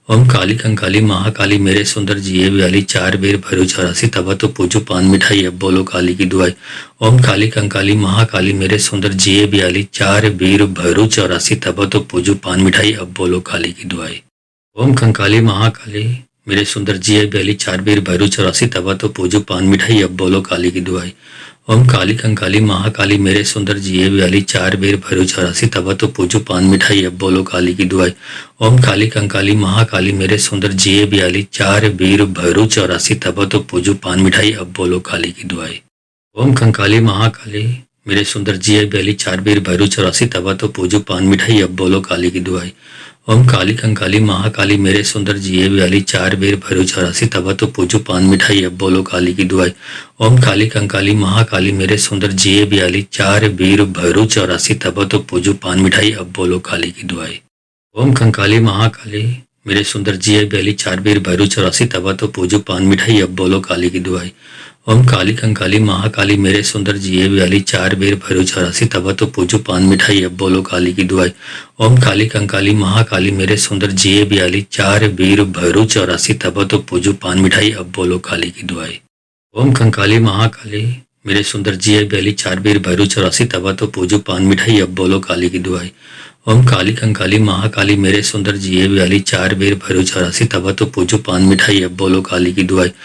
ओम काली कंकाली महाकाली मेरे सुंदर जिए व्याली 4 बेर भरो 84 तवा तो पूजो पान मिठाई अब बोलो काली की दुआई। ओम काली कंकाली महाकाली मेरे सुंदर जिए व्याली 4 बेर भरो 84 तवा तो पूजो पान मिठाई अब बोलो काली की दुआई। ओम कंकाली महाकाली मेरे सुंदर जिए व्याली 4 बेर भरो 84 तवा तो पूजो पान मिठाई अब बोलो काली की दुआई। ओम काली कंकाली महाकाली मेरे सुंदर जिए व्याली 4 बेर भरो 84 तवा तो पूजो पान मिठाई अब बोलो काली की दुआई। ओम काली कंकाली महाकाली मेरे सुंदर जिए व्याली 4 बेर भरो 84 तवा तो पूजो पान मिठाई अब बोलो काली की दुआई। ओम कंकाली महाकाली मेरे सुंदर जिए व्याली 4 बेर भरो 84 तवा तो पूजो पान मिठाई अब बोलो काली की दुआई। ओम काली कंकाली महाकाली मेरे सुंदर जिए व्याली 4 बेर भरो 84 तवा तो पूजो पान मिठाई अब बोलो काली की दुआई। ओम काली कंकाली महाकाली मेरे सुंदर जिए व्याली 4 बेर भरो 84 तवा तो पूजो पान मिठाई अब बोलो काली की दुआई। ओम कंकाली महाकाली मेरे सुंदर जिए व्याली 4 बेर भरो 84 तवा तो पूजो पान मिठाई अब बोलो काली की दुआई। ओम काली कंकाली महाकाली मेरे सुंदर जिए व्याली 4 बेर भरो 84 तवा तो पूजो पान मिठाई अब बोलो काली की दुआई। ओम काली कंकाली महाकाली मेरे सुंदर जिए व्याली 4 बेर भरो 84 तवा तो पूजो पान मिठाई अब बोलो काली की दुआई। ओम कंकाली महाकाली मेरे सुंदर जिए व्याली 4 बेर भरो 84 तवा तो पूजो पान मिठाई अब बोलो काली की दुआई। ओम काली कंकाली महाकाली मेरे सुंदर जिए व्याली 4 बेर भरो 84 तवा तो पूजो पान मिठाई अब बोलो काली की दुआई। ओम काली कंकाली महाकाली मेरे सुंदर जिए व्याली 4 बेर भरो 84 तवा तो पूजो पान मिठाई अब बोलो काली की दुआई।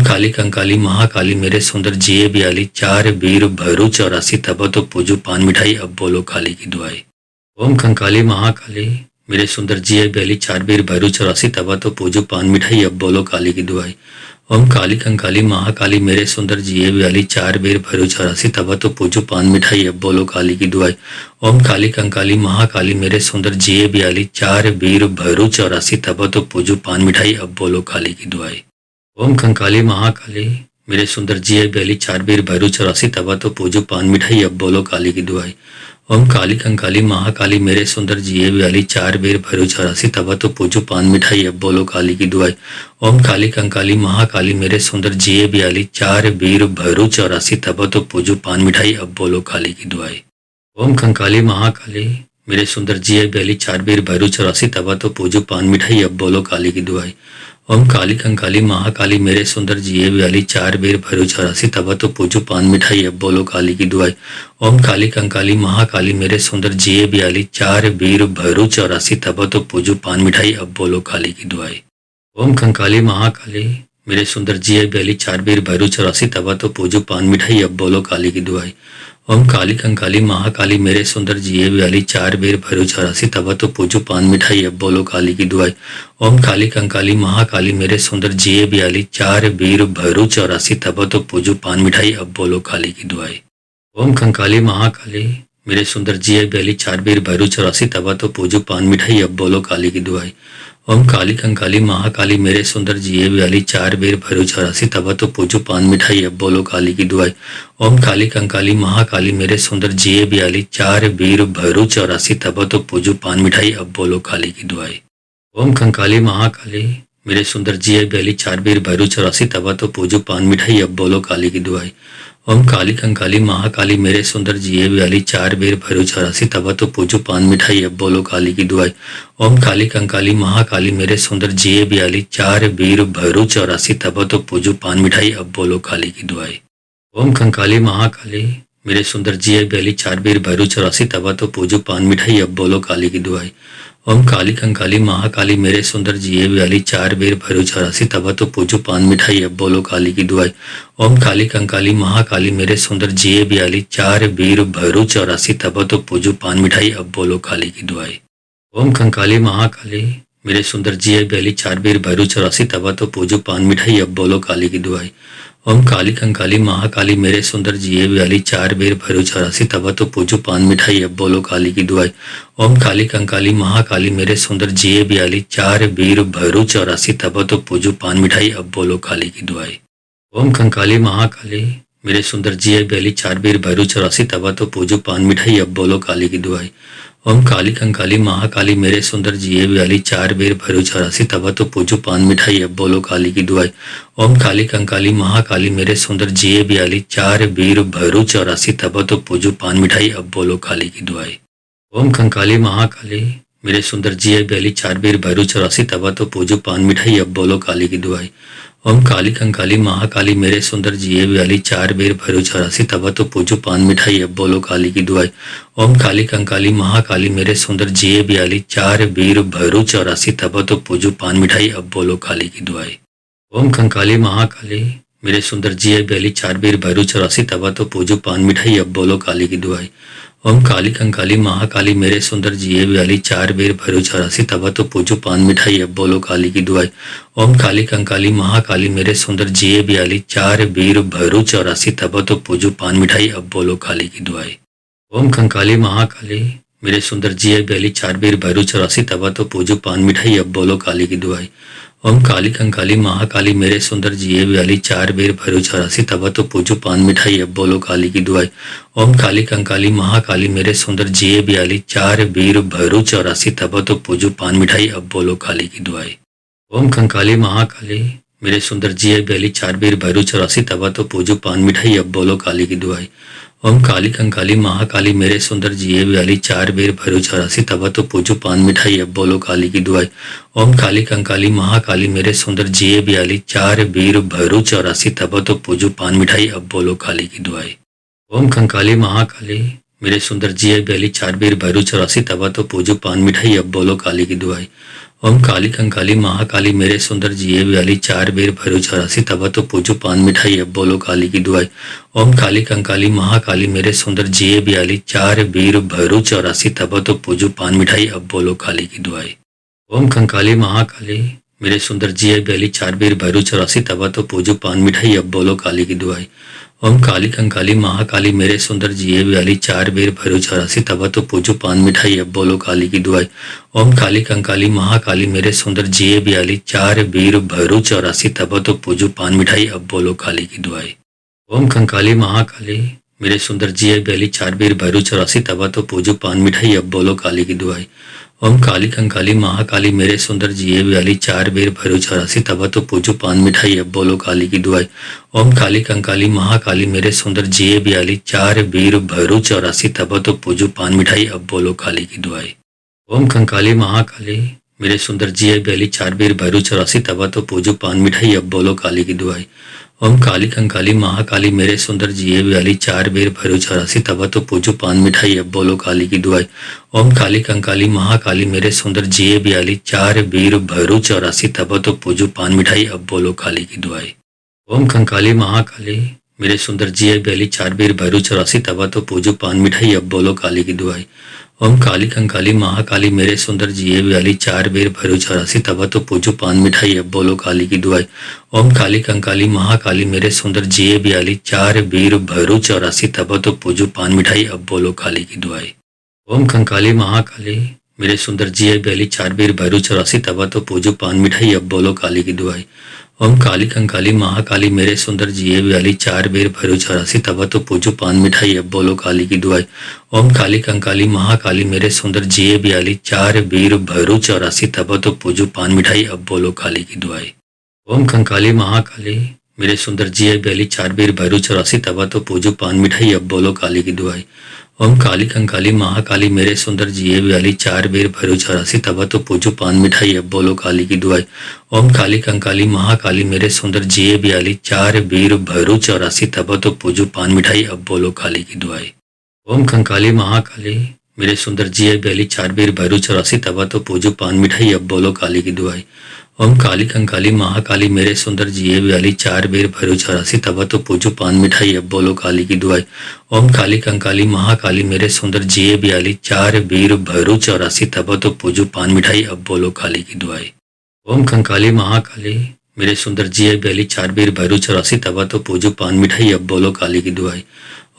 ओम कंकाली महाकाली मेरे सुंदर जिए व्याली 4 बेर भरो 84 तवा तो पूजो पान मिठाई अब बोलो काली की दुआई। ओम काली कंकाली महाकाली मेरे सुंदर जिए व्याली 4 बेर भरो 84 तवा तो पूजो पान मिठाई अब बोलो काली की दुआई। ओम काली कंकाली महाकाली मेरे सुंदर जिए व्याली 4 बेर भरो 84 तवा तो पूजो पान मिठाई अब बोलो काली की दुआई। ओम कंकाली महाकाली मेरे सुंदर जिए व्याली 4 बेर भरो 84 तवा तो पूजो पान मिठाई अब बोलो काली की दुआई। ओम काली कंकाली महाकाली मेरे सुंदर जिए व्याली 4 बेर भरो 84 तवा तो पूजो पान मिठाई अब बोलो काली की दुआई। ओम काली कंकाली महाकाली मेरे सुंदर जिए व्याली 4 बेर भरो 84 तवा तो पूजो पान मिठाई अब बोलो काली की दुआई। ओम कंकाली महाकाली मेरे सुंदर जिए व्याली 4 बेर भरो 84 तवा तो पूजो पान मिठाई अब बोलो काली की दुआई। ओम काली कंकाली महाकाली मेरे सुंदर जिए व्याली 4 बेर भरो 84 तवा तो पूजो पान मिठाई अब बोलो काली की दुआई। ओम काली कंकाली महाकाली मेरे सुंदर जिए व्याली 4 बेर भरो 84 तवा तो पूजो पान मिठाई अब बोलो काली की दुआई। ओम कंकाली महाकाली मेरे सुंदर जिए व्याली 4 बेर भरो 84 तवा तो पूजो पान मिठाई अब बोलो काली की दुआई। ओम काली कंकाली महाकाली मेरे सुंदर जिए व्याली 4 बेर भरो 84 तवा तो पूजो पान मिठाई अब बोलो काली की दुआई। ओम काली कंकाली महाकाली मेरे सुंदर जिए व्याली 4 बेर भरो 84 तवा तो पूजो पान मिठाई अब बोलो काली की दुआई। ओम कंकाली महाकाली मेरे सुंदर जिये बयाली चार बीर भैरू चौरासी तवा तो पूजू पान मिठाई अब बोलो काली की दुआई। ओम काली कंकाली महाकाली मेरे सुंदर जिये बयाली चार बीर भैरू चौरासी तवा तो पूजू पान मिठाई अब बोलो काली की दुआई। ओम काली कंकाली महाकाली मेरे सुंदर जिये बयाली चार बीर भैरू चौरासी तवा तो पूजू पान मिठाई अब बोलो काली की दुआई। ओम कंकाली महाकाली मेरे सुंदर जिये बयाली चार बीर भैरू चौरासी तवा तो पूजू पान मिठाई अब बोलो काली की दुआई। ओम काली कंकाली महाकाली मेरे सुंदर जिये बयाली चार बीर भैरू चौरासी तवा तो पूजू पान मिठाई अब बोलो काली की दुआई। ओम काली कंकाली महाकाली मेरे सुंदर जिये बयाली चार बीर भैरू चौरासी तवा तो पूजू पान मिठाई अब बोलो काली की दुआई। ओम कंकाली महाकाली मेरे सुंदर जिये बयाली चार बीर भैरू चौरासी तवा तो पूजू पान मिठाई अब बोलो काली की दुआई। ओम काली कंकाली महाकाली मेरे सुंदर जिये बयाली चार बीर भैरू चौरासी तवा तो पूजू पान मिठाई अब बोलो काली की दुआई। ओम काली कंकाली महाकाली मेरे सुंदर जिये बयाली चार बीर भैरू चौरासी तवा तो पूजू पान मिठाई अब बोलो काली की दुआई। ओम कंकाली महाकाली मेरे सुंदर जिये बयाली चार बीर भैरू चौरासी तवा तो पूजू पान मिठाई अब बोलो काली की दुआई। ओम काली कंकाली महाकाली मेरे सुंदर जिये बयाली चार बीर भैरू चौरासी तवा तो पूजू पान मिठाई अब बोलो काली की दुआई। ओम काली कंकाली महाकाली मेरे सुंदर जिये बयाली चार बीर भैरू चौरासी तवा तो पूजू पान मिठाई अब बोलो काली की दुआई। ओम कंकाली महाकाली मेरे सुंदर जिये बयाली चार बीर भैरू चौरासी तवा तो पूजू पान मिठाई अब बोलो काली की दुआई। ओम काली कंकाली महाकाली मेरे सुंदर जिये बयाली चार बीर भैरू चौरासी तवा तो पूजू पान मिठाई अब बोलो काली की दुआई। ओम काली कंकाली महाकाली मेरे सुंदर जिये बयाली चार बीर भैरू चौरासी तवा तो पूजू पान मिठाई अब बोलो काली की दुआई। ओम कंकाली महाकाली मेरे सुंदर जिये बयाली चार बीर भैरू चौरासी तवा तो पूजू पान मिठाई अब बोलो काली की दुआई। ओम काली कंकाली महाकाली मेरे सुंदर जिये बयाली चार बीर भैरू चौरासी तवा तो पूजू पान मिठाई अब बोलो काली की दुआई। ओम काली कंकाली महाकाली मेरे सुंदर जिये बयाली चार बीर भैरू चौरासी तवा तो पूजू पान मिठाई अब बोलो काली की दुआई। ओम कंकाली महाकाली मेरे सुंदर जिये बयाली चार बीर भैरू चौरासी तवा तो पूजू पान मिठाई अब बोलो काली की दुआई। ओम काली कंकाली महाकाली मेरे सुंदर जिये बयाली चार बीर भैरू चौरासी तवा तो पूजू पान मिठाई अब बोलो काली की दुआई। ओम काली कंकाली महाकाली मेरे सुंदर जिये बयाली चार बीर भैरू चौरासी तवा तो पूजू पान मिठाई अब बोलो काली की दुआई। ओम कंकाली महाकाली मेरे सुंदर जिये बयाली चार बीर भैरू चौरासी तवा तो पूजू पान मिठाई अब बोलो काली की दुआई। ओम काली कंकाली महाकाली मेरे सुंदर जिये बयाली चार बीर भैरू चौरासी तवा तो पूजू पान मिठाई अब बोलो काली की दुआई। ओम काली कंकाली महाकाली मेरे सुंदर जिये बयाली चार बीर भैरू चौरासी तवा तो पूजू पान मिठाई अब बोलो काली की दुआई। ओम कंकाली महाकाली मेरे सुंदर जिये बयाली चार बीर भैरू चौरासी तवा तो पूजू पान मिठाई अब बोलो काली की दुआई। ओम काली कंकाली महाकाली मेरे सुंदर जिये बयाली चार बीर भैरू चौरासी तवा तो पूजू पान मिठाई अब बोलो काली की दुआई। ओम काली कंकाली महाकाली मेरे सुंदर जिये बयाली चार बीर भैरू चौरासी तवा तो पूजू पान मिठाई अब बोलो काली की दुआई। ओम कंकाली महाकाली मेरे सुंदर जिये बयाली चार बीर भैरू चौरासी तवा तो पूजू पान मिठाई अब बोलो काली की दुआई। ओम काली कंकाली महाकाली मेरे सुंदर जिये बयाली चार बीर भैरू चौरासी तवा तो पूजू पान मिठाई अब बोलो काली की दुआई। ओम काली कंकाली महाकाली मेरे सुंदर जिये बयाली चार बीर भैरू चौरासी तवा तो पूजू पान मिठाई अब बोलो काली की दुआई। ओम कंकाली महाकाली मेरे सुंदर जिये बयाली चार बीर भैरू चौरासी तवा तो पूजू पान मिठाई अब बोलो काली की दुआई। ओम काली कंकाली महाकाली मेरे सुंदर जिये बयाली चार बीर भैरू चौरासी तवा तो पूजू पान मिठाई अब बोलो काली की दुआई। ओम काली कंकाली महाकाली मेरे सुंदर जिये बयाली चार बीर भैरू चौरासी तवा तो पूजू पान मिठाई अब बोलो काली की दुआई। ओम कंकाली महाकाली मेरे सुंदर जिये बयाली चार बीर भैरू चौरासी तवा तो पूजू पान मिठाई अब बोलो काली की दुआई। ओम काली कंकाली महाकाली मेरे सुंदर जिये बयाली चार बीर भैरू चौरासी तवा तो पूजू पान मिठाई अब बोलो काली की दुआई। ओम काली कंकाली महाकाली मेरे सुंदर जिये बयाली चार बीर भैरू चौरासी तवा तो पूजू पान मिठाई अब बोलो काली की दुआई। ओम कंकाली महाकाली मेरे सुंदर जिये बयाली चार बीर भैरू चौरासी तवा तो पूजू पान मिठाई अब बोलो काली की दुआई। ओम काली कंकाली महाकाली मेरे सुंदर जिये बयाली चार बीर भैरू चौरासी तवा तो पूजू पान मिठाई अब बोलो काली की दुआई। ओम काली कंकाली महाकाली मेरे सुंदर जिये बयाली चार बीर भैरू चौरासी तवा तो पूजू पान मिठाई अब बोलो काली की दुआई। ओम कंकाली महाकाली मेरे सुंदर जिये बैली चार बेर भैरू चौरासी तवा तो पूजो पान मिठाई अब बोलो काली की दुआई। ओम काली कंकाली महाकाली मेरे सुंदर जिये बैली चार बेर भैरू चौरासी तवा तो पूजो पान मिठाई अब बोलो काली की दुआई। ओम काली कंकाली महाकाली मेरे सुंदर जिये बैली चार बेर भैरू चौरासी तवा तो पूजो पान मिठाई अब बोलो काली की दुआई। ओम कंकाली महाकाली मेरे सुंदर जिये बैली चार बेर भैरू चौरासी तवा तो पूजो पान मिठाई अब बोलो काली की दुआई। ओम काली कंकाली महाकाली मेरे सुंदर जिये बैली चार बेर भैरू चौरासी तवा तो पूजो पान मिठाई अब बोलो काली की दुआई। ओम काली कंकाली महाकाली मेरे सुंदर जिये बैली चार बेर भैरू चौरासी तवा तो पूजो पान मिठाई अब बोलो काली की दुआई। ओम कंकाली महाकाली मेरे सुंदर जिये बैली चार बेर भैरू चौरासी तवा तो पूजो पान मिठाई अब बोलो काली की दुआई। ओम काली कंकाली महाकाली मेरे सुंदर जिये बैली चार बेर भैरू चौरासी तवा तो पूजो पान मिठाई अब बोलो काली की दुआई। ओम काली कंकाली महाकाली मेरे सुंदर जिये बैली चार बेर भैरू चौरासी तवा तो पूजो पान मिठाई अब बोलो काली की दुआई। ओम कंकाली महाकाली मेरे सुंदर जिये बैली चार बेर भैरू चौरासी तवा तो पूजो पान मिठाई अब बोलो काली की दुआई। ओम काली कंकाली महाकाली मेरे सुंदर जिये बैली चार बेर भैरू चौरासी तवा तो पूजो पान मिठाई अब बोलो काली की दुआई। ओम काली कंकाली महाकाली मेरे सुंदर जिये बैली चार बेर भैरू चौरासी तवा तो पूजो पान मिठाई अब बोलो काली की दुआई। ओम कंकाली महाकाली मेरे सुंदर जिये बैली चार बेर भैरू चौरासी तवा तो पूजो पान मिठाई अब बोलो काली की दुआई।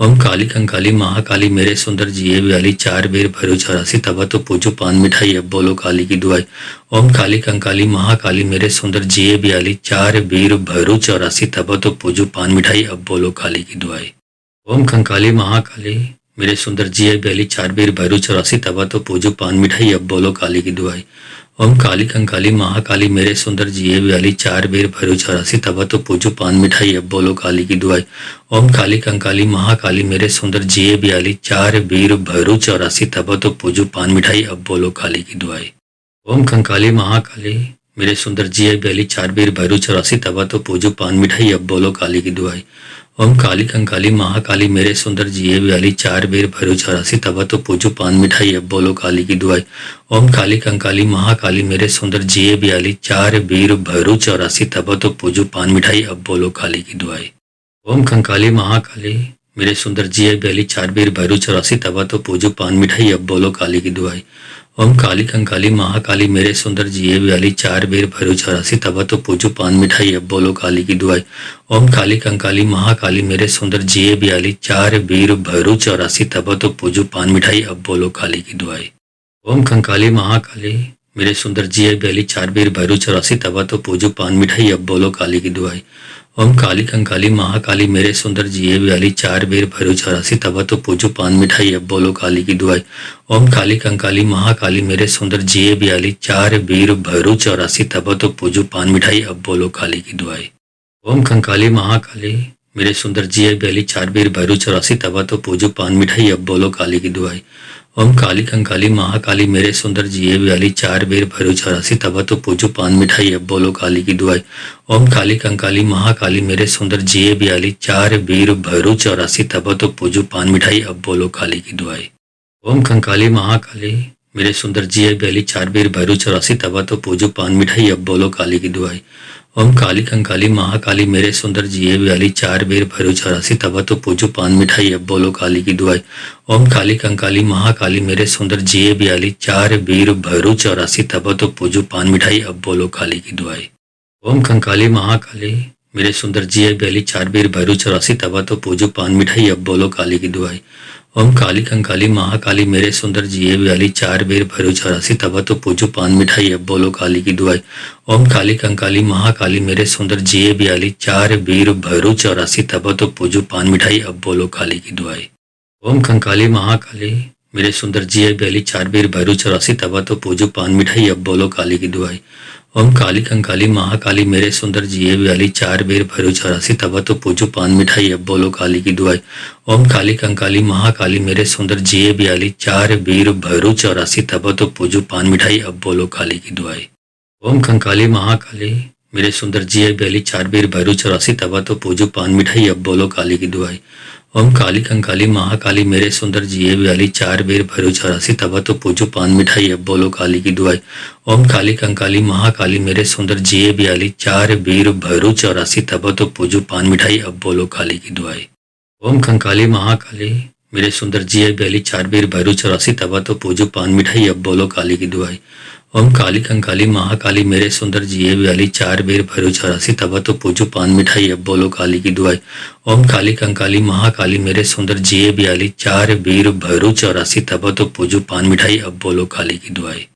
ओम काली कंकाली महाकाली मेरे सुंदर जिये बैली चार बेर भैरू चौरासी तवा तो पूजो पान मिठाई अब बोलो काली की दुआई। ओम काली कंकाली महाकाली मेरे सुंदर जिये बैली चार बेर भैरू चौरासी तवा तो पूजो पान मिठाई अब बोलो काली की दुआई। ओम कंकाली महाकाली मेरे सुंदर जिये बैली चार बेर भैरू चौरासी तवा तो पूजो पान मिठाई अब बोलो काली की दुआई। ओम काली कंकाली महाकाली मेरे सुंदर जिये बैली चार बेर भैरू चौरासी तवा तो पूजो पान मिठाई अब बोलो काली की दुआई। ओम काली कंकाली महाकाली मेरे सुंदर जिये बैली चार बेर भैरू चौरासी तवा तो पूजो पान मिठाई अब बोलो काली की दुआई। ओम कंकाली महाकाली मेरे सुंदर जिये बैली चार बेर भैरू चौरासी तवा तो पूजो पान मिठाई अब बोलो काली की दुआई। ओम काली कंकाली महाकाली मेरे सुंदर जिये बैली चार बेर भैरू चौरासी तवा तो पूजो पान मिठाई अब बोलो काली की दुआई। ओम काली कंकाली महाकाली मेरे सुंदर जिये बैली चार बेर भैरू चौरासी तवा तो पूजो पान मिठाई अब बोलो काली की दुआई। ओम कंकाली महाकाली मेरे सुंदर जिये बैली चार बेर भैरू चौरासी तवा तो पूजो पान मिठाई अब बोलो काली की दुआई। ओम काली कंकाली महाकाली मेरे सुंदर जिये बैली चार बेर भैरू चौरासी तवा तो पूजो पान मिठाई अब बोलो काली की दुआई। ओम काली कंकाली महाकाली मेरे सुंदर जिये बैली चार बेर भैरू चौरासी तवा तो पूजो पान मिठाई अब बोलो काली की दुआई। ओम कंकाली महाकाली मेरे सुंदर जिये बैली चार बेर भैरू चौरासी तवा तो पूजो पान मिठाई अब बोलो काली की दुआई। ओम काली कंकाली महाकाली मेरे सुंदर जिये बैली चार बेर भैरू चौरासी तवा तो पूजो पान मिठाई अब बोलो काली की दुआई। ओम काली कंकाली महाकाली मेरे सुंदर जिये बैली चार बेर भैरू चौरासी तवा तो पूजो पान मिठाई अब बोलो काली की दुआई। ओम कंकाली महाकाली मेरे सुंदर जिये बैली चार बेर भैरू चौरासी तवा तो पूजो पान मिठाई अब बोलो काली की दुआई। ओम काली कंकाली महाकाली मेरे सुंदर जिये बैली चार बेर भैरू चौरासी तवा तो पूजो पान मिठाई अब बोलो काली की दुआई। ओम काली कंकाली महाकाली मेरे सुंदर जिये बैली चार बेर भैरू चौरासी तवा तो पूजो पान मिठाई अब बोलो काली की दुआई। ओम कंकाली महाकाली मेरे सुंदर जिये बैली चार बेर भैरू चौरासी तवा तो पूजो पान मिठाई अब बोलो काली की दुआई। ओम काली कंकाली महाकाली मेरे सुंदर जिये बैली चार बेर भैरू चौरासी तवा तो पूजो पान मिठाई अब बोलो काली की दुआई। ओम काली कंकाली महाकाली मेरे सुंदर जिये बैली चार बेर भैरू चौरासी तवा तो पूजो पान मिठाई अब बोलो काली की दुआई। ओम कंकाली महाकाली मेरे सुंदर जिये बैली चार बेर भैरू चौरासी तवा तो पूजो पान मिठाई अब बोलो काली की दुआई। ओम काली कंकाली महाकाली मेरे सुंदर जिये बैली चार बेर भैरू चौरासी तवा तो पूजो पान मिठाई अब बोलो काली की दुआई। ओम काली कंकाली महाकाली मेरे सुंदर जिये बैली चार बेर भैरू चौरासी तवा तो पूजो पान मिठाई अब बोलो काली की दुआई। ओम कंकाली महाकाली मेरे सुंदर जिये बैली चार बेर भैरू चौरासी तवा तो पूजो पान मिठाई अब बोलो काली की दुआई। ओम काली कंकाली महाकाली मेरे सुंदर जिये बैली चार बेर भैरू चौरासी तवा तो पूजो पान मिठाई अब बोलो काली की दुआई। ओम काली कंकाली महाकाली मेरे सुंदर जिये बैली चार बेर भैरू चौरासी तवा तो पूजो पान मिठाई अब बोलो काली की दुआई। ओम कंकाली महाकाली मेरे सुंदर जिये बैली चार बेर भैरू चौरासी तवा तो पूजो पान मिठाई अब बोलो काली की दुआई। ओम काली कंकाली महाकाली मेरे सुंदर जिए व्याली 4 बेर भरो 84 तवा तो पूजो पान मिठाई अब बोलो काली की दुआई। ओम काली कंकाली महाकाली मेरे सुंदर जिए व्याली 4 बेर भरो 84 तवा तो पूजो पान मिठाई अब बोलो काली की दुआई। ओम कंकाली महाकाली मेरे सुंदर जिए व्याली 4 बेर भरो 84 तवा तो पूजो पान मिठाई अब बोलो काली की दुआई। ओम काली कंकाली महाकाली मेरे सुंदर जिए व्याली 4 बेर भरो 84 तवा तो पूजो पान मिठाई अब बोलो काली की दुआई। ओम काली कंकाली महाकाली मेरे सुंदर जिए व्याली 4 बेर भरो 84 तवा तो पूजो पान मिठाई अब बोलो काली की दुआई।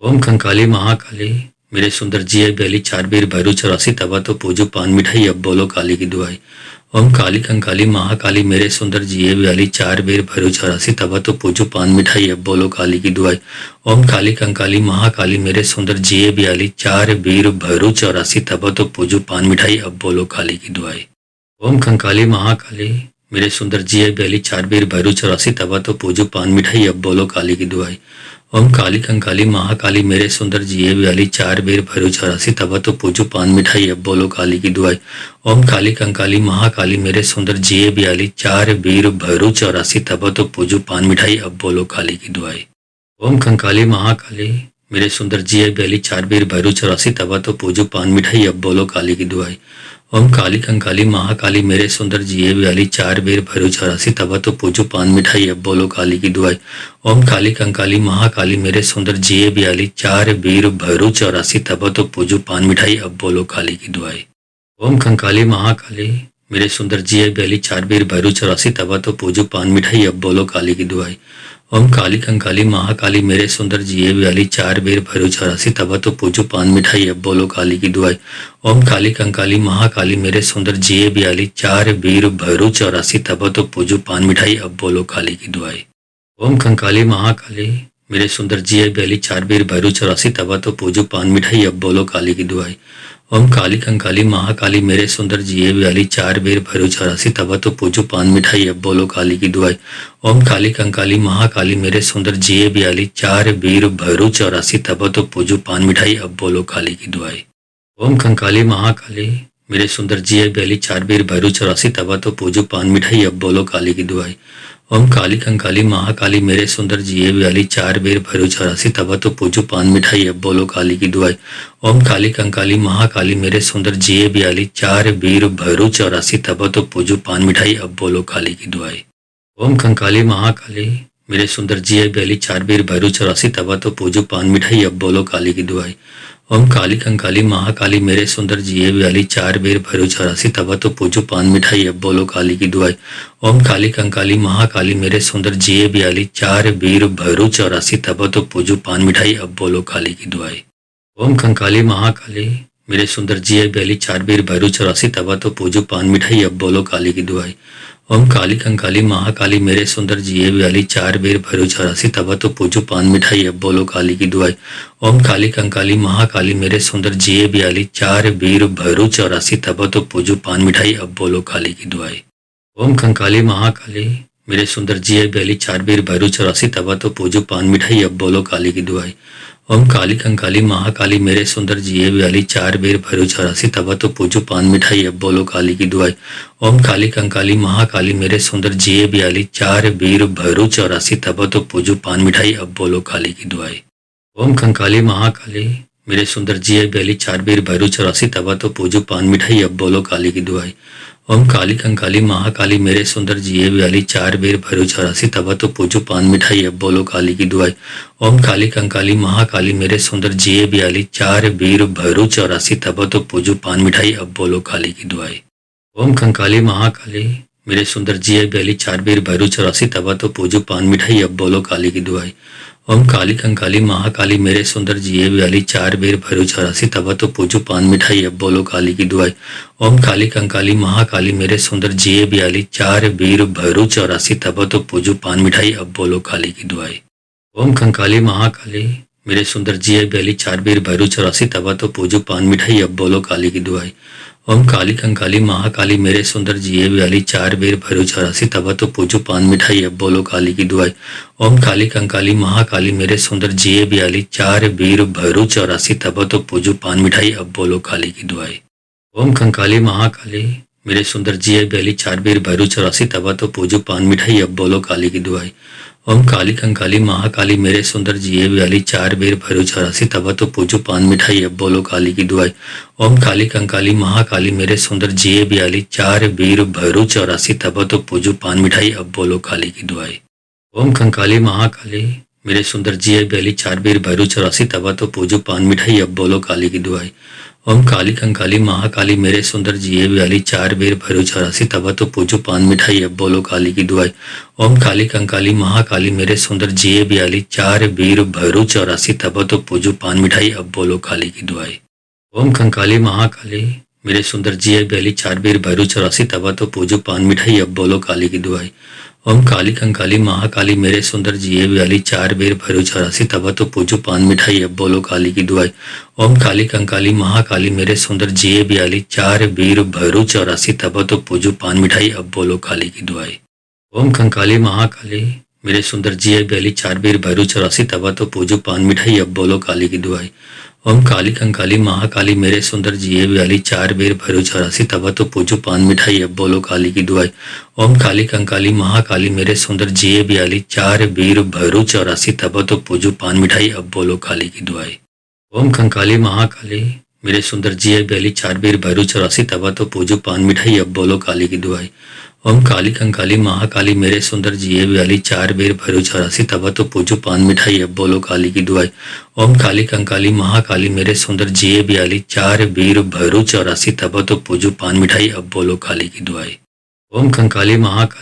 ओम कंकाली महाकाली मेरे सुंदर जिए व्याली 4 बेर भरो 84 तवा तो पूजो पान मिठाई अब बोलो काली की दुआई। ओम काली कंकाली महाकाली मेरे सुंदर जिए व्याली 4 बेर भरो 84 तवा तो पूजो पान मिठाई अब बोलो काली की दुआई। ओम काली कंकाली महाकाली मेरे सुंदर जिए व्याली 4 बेर भरो 84 तवा तो पूजो पान मिठाई अब बोलो काली की दुआई। ओम कंकाली महाकाली मेरे सुंदर जिए व्याली 4 बेर भरो 84 तवा तो पूजो पान मिठाई अब बोलो काली की दुआई। ओम काली कंकाली महाकाली मेरे सुंदर जिए व्याली 4 बेर भरो 84 तवा तो पूजो पान मिठाई अब बोलो काली की दुआई। ओम काली कंकाली महाकाली मेरे सुंदर जिए व्याली 4 बेर भरो 84 तवा तो पूजो पान मिठाई अब बोलो काली की दुआई। ओम कंकाली महाकाली मेरे सुंदर जिए व्याली 4 बेर भरो 84 तवा तो पूजो पान मिठाई अब बोलो काली की दुआई। ओम काली कंकाली महाकाली मेरे सुंदर जिए व्याली 4 बेर भरो 84 तवा तो पूजो पान मिठाई अब बोलो काली की दुआई। ओम काली कंकाली महाकाली मेरे सुंदर जिए व्याली 4 बेर भरो 84 तवा तो पूजो पान मिठाई अब बोलो काली की दुआई। ओम कंकाली महाकाली मेरे सुंदर जिए व्याली 4 बेर भरो 84 तवा तो पूजो पान मिठाई अब बोलो काली की दुआई। ओम काली कंकाली महाकाली मेरे सुंदर जिए व्याली 4 बेर भरो 84 तवा तो पूजो पान मिठाई अब बोलो काली की दुआई। ओम काली कंकाली महाकाली मेरे सुंदर जिए व्याली 4 बेर भरो 84 तवा तो पूजो पान मिठाई अब बोलो काली की दुआई। ओम कंकाली महाकाली मेरे सुंदर जिए व्याली 4 बेर भरो 84 तवा तो पूजो पान मिठाई अब बोलो काली की दुआई। ओम काली कंकाली महाकाली मेरे सुंदर जिए व्याली 4 बेर भरो 84 तवा तो पूजो पान मिठाई अब बोलो काली की दुआई। ओम काली कंकाली महाकाली मेरे सुंदर जिए व्याली 4 बेर भरो 84 तवा तो पूजो पान मिठाई अब बोलो काली की दुआई। ओम कंकाली महाकाली मेरे सुंदर जिए व्याली 4 बेर भरो 84 तवा तो पूजो पान मिठाई अब बोलो काली की दुआई। ओम काली कंकाली महाकाली मेरे सुंदर जिए व्याली 4 बेर भरो 84 तवा तो पूजो पान मिठाई अब बोलो काली की दुआई। ओम काली कंकाली महाकाली मेरे सुंदर जिए व्याली 4 बेर भरो 84 तवा तो पूजो पान मिठाई अब बोलो काली की दुआई। ओम कंकाली महाकाली मेरे सुंदर जिए व्याली 4 बेर भरो 84 तवा तो पूजो पान मिठाई अब बोलो काली की दुआई। ओम काली कंकाली महाकाली मेरे सुंदर जिए व्याली 4 बेर भरो 84 तवा तो पूजो पान मिठाई अब बोलो काली की दुआई। ओम काली कंकाली महाकाली मेरे सुंदर जिए व्याली 4 बेर भरो 84 तवा तो पूजो पान मिठाई अब बोलो काली की दुआई। ओम कंकाली महाकाली मेरे सुंदर जिए व्याली 4 बेर भरो 84 तवा तो पूजो पान मिठाई अब बोलो काली की दुआई। ओम काली कंकाली महाकाली मेरे सुंदर जिए व्याली 4 बेर भरो 84 तवा तो पूजो पान मिठाई अब बोलो काली की दुआई। ओम काली कंकाली महाकाली मेरे सुंदर जिए व्याली 4 बेर भरो 84 तवा तो पूजो पान मिठाई अब बोलो काली की दुआई। ओम कंकाली महाकाली मेरे सुंदर जिए व्याली 4 बेर भरो 84 तवा तो पूजो पान मिठाई अब बोलो काली की दुआई। ओम काली कंकाली महाकाली मेरे सुंदर जिए व्याली 4 बेर भरो 84 तवा तो पूजो पान मिठाई अब बोलो काली की दुआई। ओम काली कंकाली महाकाली मेरे सुंदर जिए व्याली 4 बेर भरो 84 तवा तो पूजो पान मिठाई अब बोलो काली की दुआई। ओम कंकाली महाकाली मेरे सुंदर जिए व्याली 4 बेर भरो 84 तवा तो पूजो पान मिठाई अब बोलो काली की दुआई। ओम काली कंकाली महाकाली मेरे सुंदर जिए व्याली 4 बेर भरो 84 तवा तो पूजो पान मिठाई अब बोलो काली की दुआई। ओम काली कंकाली महाकाली मेरे सुंदर जिए व्याली 4 बेर भरो 84 तवा तो पूजो पान मिठाई अब बोलो काली की दुआई। ओम कंकाली महाकाली मेरे सुंदर जिए व्याली 4 बेर भरो 84 तवा तो पूजो पान मिठाई अब बोलो काली की दुआई। ओम काली कंकाली महाकाली मेरे सुंदर जिए व्याली 4 बेर भरो 84 तवा तो पूजो पान मिठाई अब बोलो काली की दुआई। ओम काली कंकाली महाकाली मेरे सुंदर जिए व्याली 4 बेर भरो 84 तवा तो पूजो पान मिठाई अब बोलो काली की दुआई। ओम कंकाली महाकाली मेरे सुंदर जिए व्याली 4 बेर भरो 84 तवा तो पूजो पान मिठाई अब बोलो काली की दुआई। ओम काली कंकाली महाकाली मेरे सुंदर जिए व्याली 4 बेर भरो 84 तवा तो पूजो पान मिठाई अब बोलो काली की दुआई। ओम काली कंकाली महाकाली मेरे सुंदर जिए व्याली 4 बेर भरो 84 तवा तो पूजो पान मिठाई अब बोलो काली की दुआई। ओम कंकाली महाकाली मेरे सुंदर जिये बैली चार बेर भैरू चौरासी तवा तो पूजो पान मिठाई अब बोलो काली की दुआई। ओम काली कंकाली महाकाली मेरे सुंदर जिये बैली चार बेर भैरू चौरासी तवा तो पूजो पान मिठाई अब बोलो काली की दुआई। ओम काली कंकाली महाकाली मेरे सुंदर जिये बैली चार बेर भैरू चौरासी तवा तो पूजो पान मिठाई अब बोलो काली की दुआई। ओम कंकाली महाकाली मेरे सुंदर जिये बैली चार बेर भैरू चौरासी तवा तो पूजो पान मिठाई अब बोलो काली की दुआई। ओम काली कंकाली महाकाली मेरे सुंदर जिये बैली चार बेर भैरू चौरासी तवा तो पूजो पान मिठाई अब बोलो काली की दुआई। ओम काली कंकाली महाकाली मेरे सुंदर जिये बैली चार बेर भैरू चौरासी तवा तो पूजो पान मिठाई अब बोलो काली की दुआई। ओम कंकाली महाकाली मेरे सुंदर जिये बैली चार बेर भैरू चौरासी तवा तो पूजो पान मिठाई अब बोलो काली की दुआई। ओम काली कंकाली महाकाली मेरे सुंदर जिये बैली चार बेर भैरू चौरासी तवा तो पूजो पान मिठाई अब बोलो काली की दुआई। ओम काली कंकाली महाकाली मेरे सुंदर जिये बैली चार बेर भैरू चौरासी तवा तो पूजो पान मिठाई अब बोलो काली की दुआई। ओम कंकाली महाकाली मेरे सुंदर जिये बैली चार बेर भैरू चौरासी तवा तो पूजो पान मिठाई अब बोलो काली की दुआई। ओम काली कंकाली महाकाली मेरे सुंदर जिये बैली चार बेर भैरू चौरासी तवा तो पूजो पान मिठाई अब बोलो काली की दुआई। ओम काली कंकाली महाकाली मेरे सुंदर जिये बैली चार बेर भैरू चौरासी तवा तो पूजो पान मिठाई अब बोलो काली की दुआई। ओम कंकाली महाकाली मेरे सुंदर जिये बैली चार बेर भैरू चौरासी तवा तो पूजो पान मिठाई अब बोलो काली की दुआई। ओम काली कंकाली महाकाली मेरे सुंदर जिये बैली चार बेर भैरू चौरासी तवा तो पूजो पान मिठाई अब बोलो काली की दुआई। ओम काली कंकाली महाकाली मेरे सुंदर जिये बैली चार बेर भैरू चौरासी तवा तो पूजो पान मिठाई अब बोलो काली की दुआई। ओम कंकाली महाकाली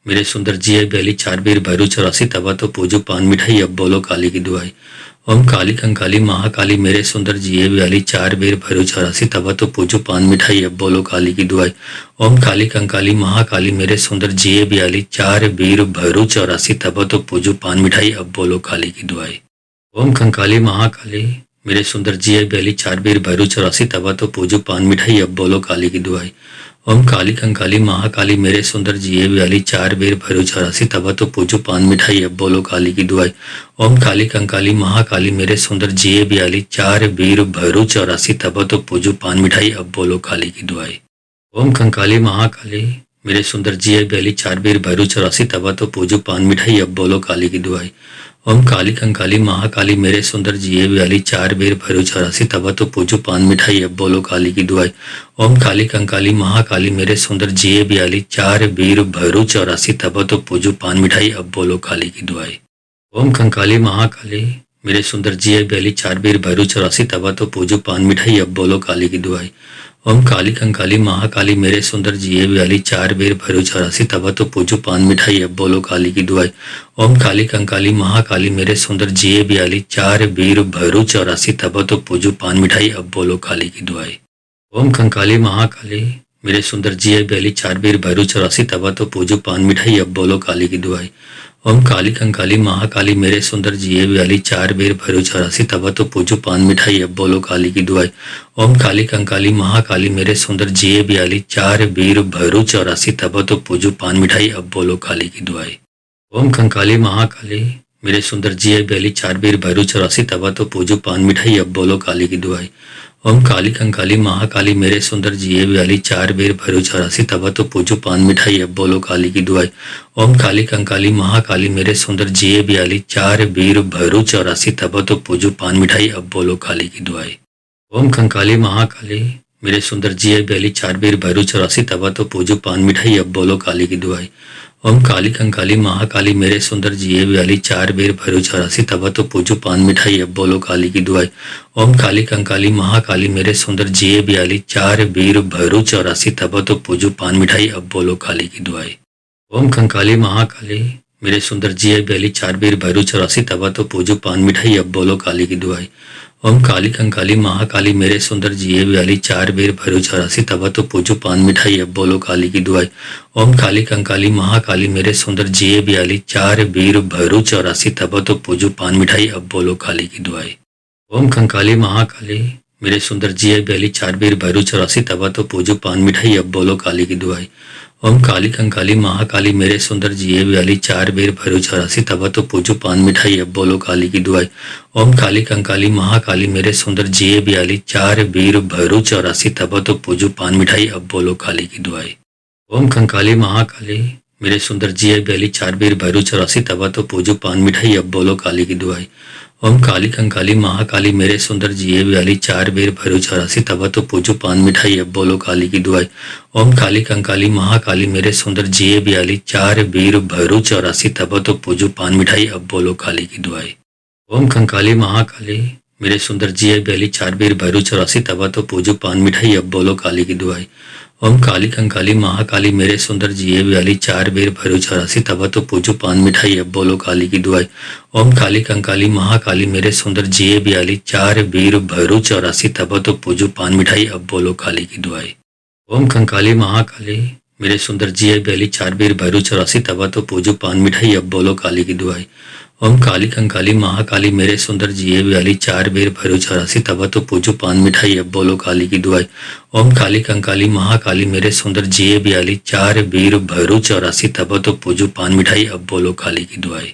मेरे सुंदर जिये बैली चार बेर भैरू चौरासी तवा तो पूजो पान मिठाई अब बोलो काली की दुआई। ओम काली कंकाली महाकाली मेरे सुंदर जिये बैली चार बेर भैरू चौरासी तवा तो पूजो पान मिठाई अब बोलो काली की दुआई। ओम काली कंकाली महाकाली मेरे सुंदर जिये बैली चार बेर भैरू चौरासी तवा तो पूजो पान मिठाई अब बोलो काली की दुआई। ओम कंकाली महाकाली मेरे सुंदर जिये बैली चार बेर भैरू चौरासी तवा तो पूजो पान मिठाई अब बोलो काली की दुआई। ओम काली कंकाली महाकाली मेरे सुंदर जिये बैली चार बेर भैरू चौरासी तवा तो पूजो पान मिठाई अब बोलो काली की दुआई। ओम काली कंकाली महाकाली मेरे सुंदर जिये बैली चार बेर भैरू चौरासी तवा तो पूजो पान मिठाई अब बोलो काली की दुआई। ओम कंकाली महाकाली मेरे सुंदर जिये बैली चार बेर भैरू चौरासी तवा तो पूजो पान मिठाई अब बोलो काली की दुआई। ओम काली कंकाली महाकाली मेरे सुंदर जिये बैली चार बेर भैरू चौरासी तवा तो पूजो पान मिठाई अब बोलो काली की दुआई। ओम काली कंकाली महाकाली मेरे सुंदर जिये बैली चार बेर भैरू चौरासी तवा तो पूजो पान मिठाई अब बोलो काली की दुआई। ओम कंकाली महाकाली मेरे सुंदर जिये बैली चार बेर भैरू चौरासी तवा तो पूजो पान मिठाई अब बोलो काली की दुआई। ओम काली कंकाली महाकाली मेरे सुंदर जिये बैली चार बेर भैरू चौरासी तवा तो पूजो पान मिठाई अब बोलो काली की दुआई। ओम काली कंकाली महाकाली मेरे सुंदर जिये बैली चार बेर भैरू चौरासी तवा तो पूजो पान मिठाई अब बोलो काली की दुआई। ओम कंकाली महाकाली मेरे सुंदर जिये बैली चार बेर भैरू चौरासी तवा तो पूजो पान मिठाई अब बोलो काली की दुआई। ओम काली कंकाली महाकाली मेरे सुंदर जिये बैली चार बेर भैरू चौरासी तवा तो पूजो पान मिठाई अब बोलो काली की दुआई। ओम काली कंकाली महाकाली मेरे सुंदर जिये बैली चार बेर भैरू चौरासी तवा तो पूजो पान मिठाई अब बोलो काली की दुआई। ओम कंकाली महाकाली मेरे सुंदर जिये बैली चार बेर भैरू चौरासी तवा तो पूजो पान मिठाई अब बोलो काली की दुआई। ओम काली कंकाली महाकाली मेरे सुंदर जिये बैली चार बेर भैरू चौरासी तवा तो पूजो पान मिठाई अब बोलो काली की दुआई। ओम काली कंकाली महाकाली मेरे सुंदर जिये बैली चार बेर भैरू चौरासी तवा तो पूजो पान मिठाई अब बोलो काली की दुआई। ओम कंकाली महाकाली मेरे सुंदर जिये बैली चार बेर भैरू चौरासी तवा तो पूजो पान मिठाई अब बोलो काली की दुआई। ओम काली कंकाली महाकाली मेरे सुंदर जिये बैली चार बेर भैरू चौरासी तवा तो पूजो पान मिठाई अब बोलो काली की दुआई। ओम काली कंकाली महाकाली मेरे सुंदर जिये बैली चार बेर भैरू चौरासी तवा तो पूजो पान मिठाई अब बोलो काली की दुआई। ओम कंकाली महाकाली मेरे सुंदर जिये बैली चार बेर भैरू चौरासी तवा तो पूजो पान मिठाई अब बोलो काली की दुआई। ओम काली कंकाली महाकाली मेरे सुंदर जिये बैली चार बेर भैरू चौरासी तवा तो पूजो पान मिठाई अब बोलो काली की दुआई। ओम काली कंकाली महाकाली मेरे सुंदर जिये बैली चार बेर भैरू चौरासी तवा तो पूजो पान मिठाई अब बोलो काली की दुआई। ओम कंकाली महाकाली मेरे सुंदर जिये बैली चार बेर भैरू चौरासी तवा तो पूजो पान मिठाई अब बोलो काली की दुआई। ओम काली कंकाली महाकाली मेरे सुंदर जिए व्याली 4 बेर भैरो 84 तवा तो पूजो पान मिठाई अब बोलो काली की दुआई। ओम काली कंकाली महाकाली मेरे सुंदर जिए व्याली 4 बेर भैरो 84 तवा तो पूजो पान मिठाई अब बोलो काली की दुआई। ओम कंकाली महाकाली मेरे सुंदर जिए व्याली 4 बेर भैरो 84 तवा तो पूजो पान मिठाई अब बोलो काली की दुआई। ओम काली कंकाली महाकाली मेरे सुंदर जिए व्याली 4 बेर भैरो 84 तवा तो पूजो पान मिठाई अब बोलो काली की दुआई। ओम काली कंकाली महाकाली मेरे सुंदर जिए व्याली 4 बेर भैरो 84 तवा तो पूजो पान मिठाई अब बोलो काली की दुआई। ओम कंकाली महाकाली मेरे सुंदर जिए व्याली 4 बेर भैरो 84 तवा तो पूजो पान मिठाई अब बोलो काली की दुआई। ओम काली कंकाली महाकाली मेरे सुंदर जिए व्याली 4 बेर भैरो 84 तवा तो पूजो पान मिठाई अब बोलो काली की दुआई। ओम काली कंकाली महाकाली मेरे सुंदर जिए व्याली 4 बेर भैरो 84 तवा तो पूजो पान मिठाई अब बोलो काली की दुआई। ओम कंकाली महाकाली मेरे सुंदर जिए व्याली 4 बेर भैरो 84 तवा तो पूजो पान मिठाई अब बोलो काली की दुआई। ओम काली कंकाली महाकाली मेरे सुंदर जिए व्याली 4 बेर भैरो 84 तवा तो पूजो पान मिठाई अब बोलो काली की दुआई। ओम काली कंकाली महाकाली मेरे सुंदर जिए व्याली 4 बेर भैरो 84 तवा तो पूजो पान मिठाई अब बोलो काली की दुआई।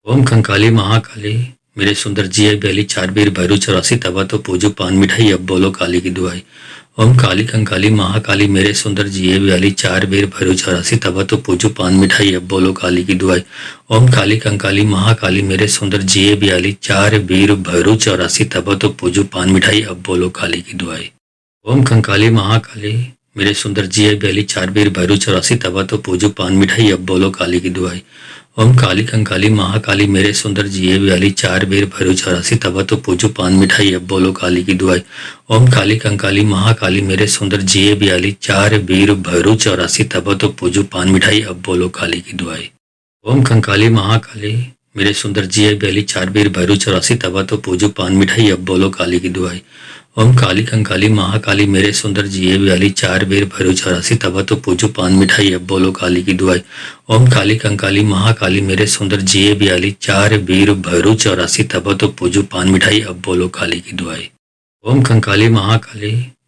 ओम कंकाली महाकाली मेरे सुंदर जिए व्याली 4 बेर भैरो 84 तवा तो पूजो पान मिठाई अब बोलो काली की दुआई। ओम काली कंकाली महाकाली मेरे सुंदर जिए व्याली 4 बेर भैरो 84 तवा तो पूजो पान मिठाई अब बोलो काली की दुआई। ओम काली कंकाली महाकाली मेरे सुंदर जिए व्याली 4 बेर भैरो 84 तवा तो पूजो पान मिठाई अब बोलो काली की दुआई। ओम कंकाली महाकाली मेरे सुंदर जिए व्याली 4 बेर भैरो 84 तवा तो पूजो पान मिठाई अब बोलो काली की दुआई। ओम काली कंकाली महाकाली मेरे सुंदर जिए व्याली 4 बेर भैरो 84 तवा तो पूजो पान मिठाई अब बोलो काली की दुआई। ओम काली कंकाली महाकाली मेरे सुंदर जिए व्याली 4 बेर भैरो 84 तवा तो पूजो पान मिठाई अब बोलो काली की दुआई। ओम कंकाली महाकाली मेरे सुंदर जिए व्याली 4 बेर भैरो 84 तवा तो पूजो पान मिठाई अब बोलो काली की दुआई। ओम काली कंकाली महाकाली मेरे सुंदर जिए व्याली 4 बेर भैरो 84 तवा तो पूजो पान मिठाई अब बोलो काली की दुआई। ओम काली कंकाली महाकाली मेरे सुंदर जिए व्याली 4 बेर भैरो 84 तवा तो पूजो पान मिठाई अब बोलो काली की दुआई। ओम कंकाली महाकाली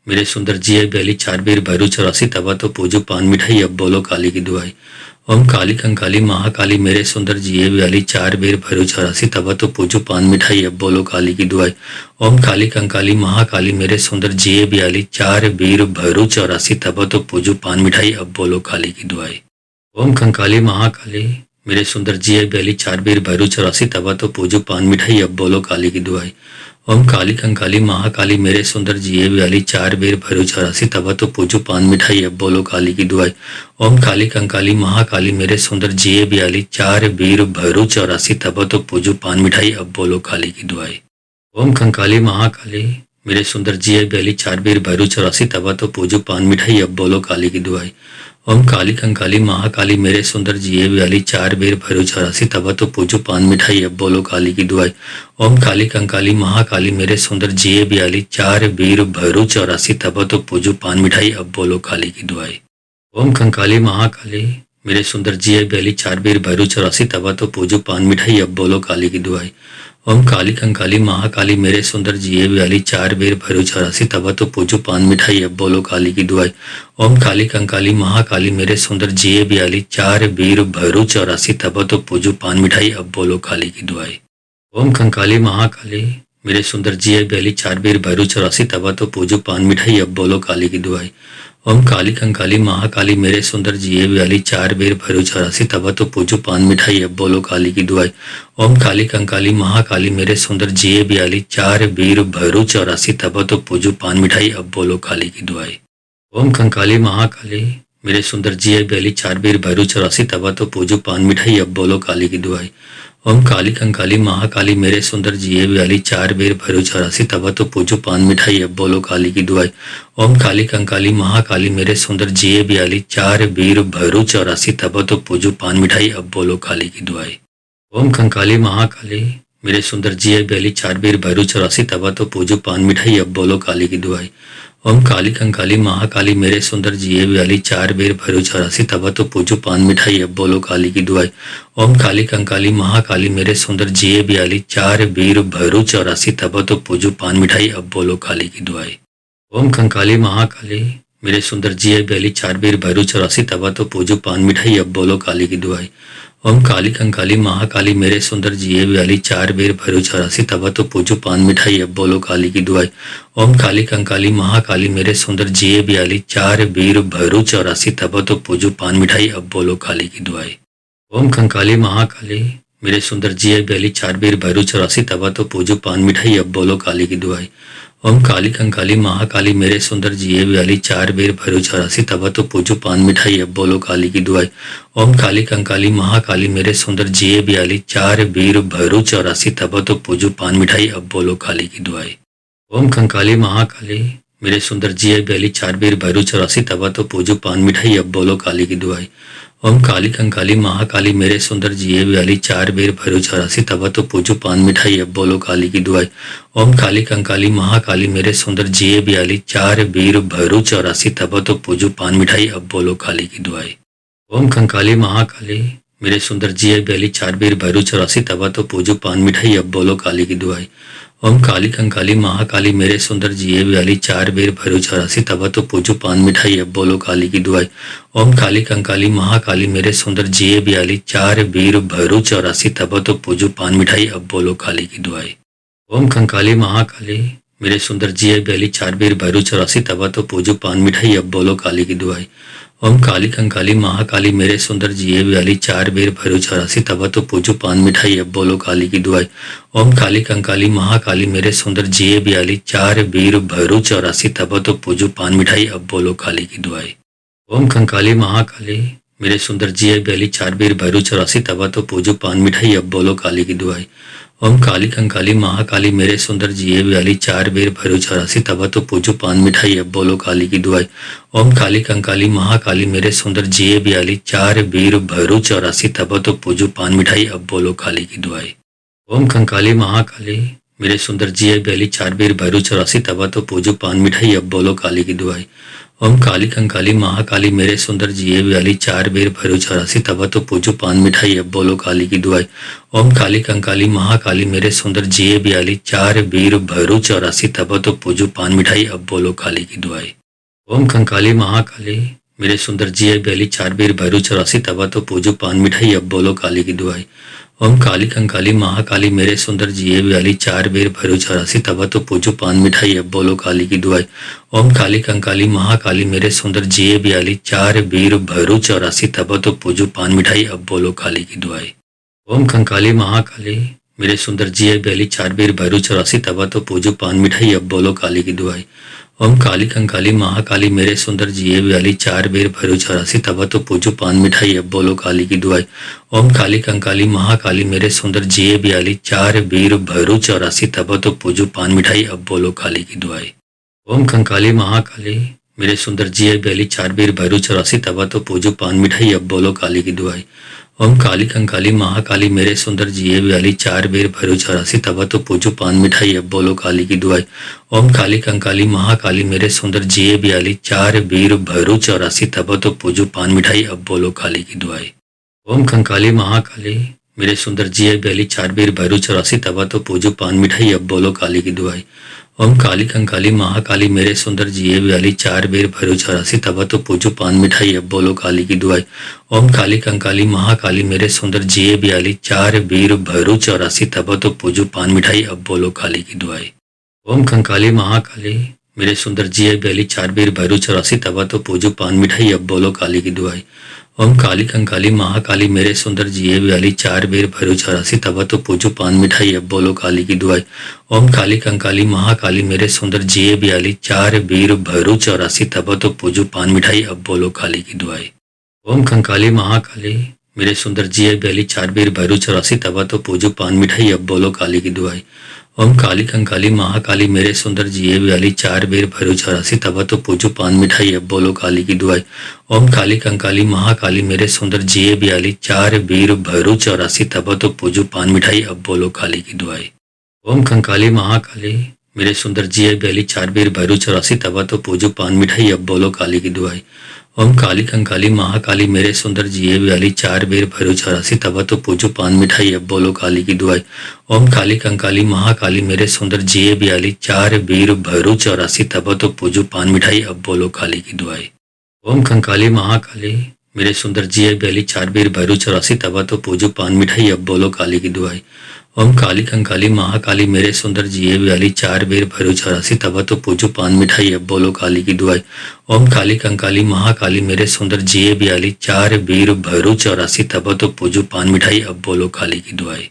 मेरे सुंदर जिए व्याली 4 बेर भैरो 84 तवा तो पूजो पान मिठाई अब बोलो काली की दुआई। ओम काली कंकाली महाकाली मेरे सुंदर जिए व्याली 4 बेर भैरो 84 तवा तो पूजो पान मिठाई अब बोलो काली की दुआई। ओम काली कंकाली महाकाली मेरे सुंदर जिए व्याली 4 बेर भैरो 84 तवा तो पूजो पान मिठाई अब बोलो काली की दुआई। ओम कंकाली महाकाली मेरे सुंदर जिए व्याली 4 बेर भैरो 84 तवा तो पूजो पान मिठाई अब बोलो काली की दुआई। ओम काली कंकाली महाकाली मेरे सुंदर जिए व्याली 4 बेर भैरो 84 तवा तो पूजो पान मिठाई अब बोलो काली की दुआई। ओम काली कंकाली महाकाली मेरे सुंदर जिए व्याली 4 बेर भैरो 84 तवा तो पूजो पान मिठाई अब बोलो काली की दुआई। ओम कंकाली महाकाली मेरे सुंदर जिए व्याली 4 बेर भैरो 84 तवा तो पूजो पान मिठाई अब बोलो काली की दुआई। ओम काली कंकाली महाकाली मेरे सुंदर जिए व्याली 4 बेर भैरो 84 तवा तो पूजो पान मिठाई अब बोलो काली की दुआई। ओम काली कंकाली महाकाली मेरे सुंदर जिए व्याली 4 बेर भैरो 84 तवा तो पूजो पान मिठाई अब बोलो काली की दुआई। ओम कंकाली महाकाली मेरे सुंदर जिए व्याली 4 बेर भैरो 84 तवा तो पूजो पान मिठाई अब बोलो काली की दुआई। ओम काली कंकाली महाकाली मेरे सुंदर जिए व्याली 4 बेर भैरो 84 तवा तो पूजो पान मिठाई अब बोलो काली की दुआई। ओम काली कंकाली महाकाली मेरे सुंदर जिए व्याली 4 बेर भैरो 84 तवा तो पूजो पान मिठाई अब बोलो काली की दुआई। ओम कंकाली महाकाली मेरे सुंदर जिए व्याली 4 बेर भैरो 84 तवा तो पूजो पान मिठाई अब बोलो काली की दुआई। ओम काली कंकाली महाकाली मेरे सुंदर जिए व्याली 4 बेर भैरो 84 तवा तो पूजो पान मिठाई अब बोलो काली की दुआई। ओम काली कंकाली महाकाली मेरे सुंदर जिए व्याली 4 बेर भैरो 84 तवा तो पूजो पान मिठाई अब बोलो काली की दुआई। ओम कंकाली महाकाली मेरे सुंदर जिए व्याली 4 बेर भैरो 84 तवा तो पूजो पान मिठाई अब बोलो काली की दुआई। ओम काली कंकाली महाकाली मेरे सुंदर जिए व्याली 4 बेर भैरो 84 तवा तो पूजो पान मिठाई अब बोलो काली की दुआई। ओम काली कंकाली महाकाली मेरे सुंदर जिए व्याली 4 बेर भैरो 84 तवा तो पूजो पान मिठाई अब बोलो काली की दुआई। ओम कंकाली महाकाली मेरे सुंदर जिए व्याली 4 बेर भैरो 84 तवा तो पूजो पान मिठाई अब बोलो काली की दुआई। ओम काली कंकाली महाकाली मेरे सुंदर जिए व्याली 4 बेर भैरो 84 तवा तो पूजो पान मिठाई अब बोलो काली की दुआई। ओम काली कंकाली महाकाली मेरे सुंदर जिए व्याली 4 बेर भैरो 84 तवा तो पूजो पान मिठाई अब बोलो काली की दुआई। ओम कंकाली महाकाली मेरे सुंदर जिये बैली चार बेर भैरू चौरासी तवा तो पूजो पान मिठाई अब बोलो काली की दुआई। ओम काली कंकाली महाकाली मेरे सुंदर जिये ब्याली चार बेर भैरू चौरासी तवा तो पूजो पान मिठाई अब बोलो काली की दुआई। ओम काली कंकाली महाकाली मेरे सुंदर जिये ब्याली चार बेर भैरू चौरासी तवा तो पूजो पान मिठाई अब बोलो काली की दुआई। ओम कंकाली महाकाली मेरे सुंदर जिये ब्याली चार बेर भैरू चौरासी तवा तो पूजो पान मिठाई अब बोलो काली की दुआई। ओम काली कंकाली महाकाली मेरे सुंदर जिये ब्याली चार बेर भैरू चौरासी तवा तो पूजो पान मिठाई अब बोलो काली की दुआई। ओम काली कंकाली महाकाली मेरे सुंदर जिये ब्याली चार बेर भैरू चौरासी तवा तो पूजो पान मिठाई अब बोलो काली की दुआई। ओम कंकाली महाकाली मेरे सुंदर जिये ब्याली चार बेर भैरू चौरासी तवा तो पूजो पान मिठाई अब बोलो काली की दुआई। ओम काली कंकाली महाकाली मेरे सुंदर जिये ब्याली चार बेर भैरू चौरासी तवा तो पूजो पान मिठाई अब बोलो काली की दुआई। ओम काली कंकाली महाकाली मेरे सुंदर जिये ब्याली चार बेर भैरू चौरासी तवा तो पूजो पान मिठाई अब बोलो काली की दुआई। ओम कंकाली महाकाली मेरे सुंदर जिये ब्याली चार बेर भैरू चौरासी तवा तो पूजो पान मिठाई अब बोलो काली की दुआई। ओम काली कंकाली महाकाली मेरे सुंदर जिये ब्याली चार बेर भैरू चौरासी तवा तो पूजो पान मिठाई अब बोलो काली की दुआई। ओम काली कंकाली महाकाली मेरे सुंदर जिये ब्याली चार बेर भैरू चौरासी तवा तो पूजो पान मिठाई अब बोलो काली की दुआई। ओम कंकाली महाकाली मेरे सुंदर जिये ब्याली चार बेर भैरू चौरासी तवा तो पूजो पान मिठाई अब बोलो काली की दुआई। ओम काली कंकाली महाकाली मेरे सुंदर जिये ब्याली चार बेर भैरू चौरासी तवा तो पूजो पान मिठाई अब बोलो काली की दुआई। ओम काली कंकाली महाकाली मेरे सुंदर जिये ब्याली चार बेर भैरू चौरासी तवा तो पूजो पान मिठाई अब बोलो काली की दुआई। ओम कंकाली महाकाली मेरे सुंदर जिये ब्याली चार बेर भैरू चौरासी तवा तो पूजो पान मिठाई अब बोलो काली की दुआई। ओम काली कंकाली महाकाली मेरे सुंदर जिये ब्याली चार बेर भैरू चौरासी तवा तो पूजो पान मिठाई अब बोलो काली की दुआई। ओम काली कंकाली महाकाली मेरे सुंदर जिये ब्याली चार बेर भैरू चौरासी तवा तो पूजो पान मिठाई अब बोलो काली की दुआई। ओम कंकाली महाकाली मेरे सुंदर जिये ब्याली चार बेर भैरू चौरासी तवा तो पूजो पान मिठाई अब बोलो काली की दुआई। ओम काली कंकाली महाकाली मेरे सुंदर जिये ब्याली चार बेर भैरू चौरासी तवा तो पूजो पान मिठाई अब बोलो काली की दुआई। ओम काली कंकाली महाकाली मेरे सुंदर जिये ब्याली चार बेर भैरू चौरासी तवा तो पूजो पान मिठाई अब बोलो काली की दुआई। ओम कंकाली महाकाली मेरे सुंदर जिये ब्याली चार बेर भैरू चौरासी तवा तो पूजो पान मिठाई अब बोलो काली की दुआई। ओम काली कंकाली महाकाली मेरे सुंदर जिये ब्याली चार बेर भैरू चौरासी तवा तो पूजो पान मिठाई अब बोलो काली की दुआई। ओम काली कंकाली महाकाली मेरे सुंदर जिये ब्याली चार बेर भैरू चौरासी तवा तो पूजो पान मिठाई अब बोलो काली की दुआई। ओम कंकाली महाकाली मेरे सुंदर जिये ब्याली चार बेर भैरू चौरासी तवा तो पूजो पान मिठाई अब बोलो काली की दुआई। ओम काली कंकाली महाकाली मेरे सुंदर जिये ब्याली चार बेर भैरू चौरासी तवा तो पूजो पान मिठाई अब बोलो काली की दुआई। ओम काली कंकाली महाकाली मेरे सुंदर जिये ब्याली चार बेर भैरू चौरासी तवा तो पूजो पान मिठाई अब बोलो काली की दुआई। ओम कंकाली महाकाली मेरे सुंदर जिये ब्याली चार बेर भैरू चौरासी तवा तो पूजो पान मिठाई अब बोलो काली की दुआई। ओम काली कंकाली महाकाली मेरे सुंदर जिये ब्याली चार बेर भैरू चौरासी तवा तो पूजो पान मिठाई अब बोलो काली की दुआई। ओम काली कंकाली महाकाली मेरे सुंदर जिये ब्याली चार बेर भैरू चौरासी तवा तो पूजो पान मिठाई अब बोलो काली की दुआई। ओम कंकाली महाकाली मेरे सुंदर जिये ब्याली चार बेर भैरू चौरासी तवा तो पूजो पान मिठाई अब बोलो काली की दुआई। ओम काली कंकाली महाकाली मेरे सुंदर जिये ब्याली चार बेर भैरू चौरासी तवा तो पूजो पान मिठाई अब बोलो काली की दुआई। ओम काली कंकाली महाकाली मेरे सुंदर जिये ब्याली चार बेर भैरू चौरासी तवा तो पूजो पान मिठाई अब बोलो काली की दुआई। ओम कंकाली महाकाली मेरे सुंदर जिये ब्याली चार बेर भैरू चौरासी तवा तो पूजो पान मिठाई अब बोलो काली की दुआई। ओम काली कंकाली महाकाली मेरे सुंदर जिये ब्याली चार बेर भैरू चौरासी तवा तो पूजो पान मिठाई अब बोलो काली की दुआई। ओम काली कंकाली महाकाली मेरे सुंदर जिये ब्याली चार बेर भैरू चौरासी तवा तो पूजो पान मिठाई अब बोलो काली की दुआई। ओम कंकाली महाकाली मेरे सुंदर जिये ब्याली चार बेर भैरू चौरासी तवा तो पूजो पान मिठाई अब बोलो काली की दुआई। ओम काली कंकाली महाकाली मेरे सुंदर जिये ब्याली चार बेर भैरू चौरासी तवा तो पूजो पान मिठाई अब बोलो काली की दुआई। ओम काली कंकाली महाकाली मेरे सुंदर जिये ब्याली चार बेर भैरू चौरासी तवा तो पूजो पान मिठाई अब बोलो काली की दुआई। ओम कंकाली महाकाली मेरे सुंदर जिये ब्याली चार बेर भैरू चौरासी तवा तो पूजो पान मिठाई अब बोलो काली की दुआई। ओम काली कंकाली महाकाली मेरे सुंदर जिए व्याली, चार बेर भैरो 84 तवा तो पूजो पान मिठाई, अब बोलो काली की दुआई। ओम काली कंकाली महाकाली मेरे सुंदर जिए व्याली, चार बेर भैरो 84 तवा तो पूजो पान मिठाई, अब बोलो काली की दुआई। ओम कंकाली महाकाली मेरे सुंदर जिए व्याली, चार बेर भैरो 84 तवा तो पूजो पान मिठाई, अब बोलो काली की दुआई। ओम काली कंकाली महाकाली मेरे सुंदर जिए व्याली, चार बेर भैरो 84 तवा तो पूजो पान मिठाई, अब बोलो काली की दुआई। ओम काली कंकाली महाकाली मेरे सुंदर जिए व्याली, चार बेर भैरो 84 तवा तो पूजो पान मिठाई, अब बोलो काली की दुआई।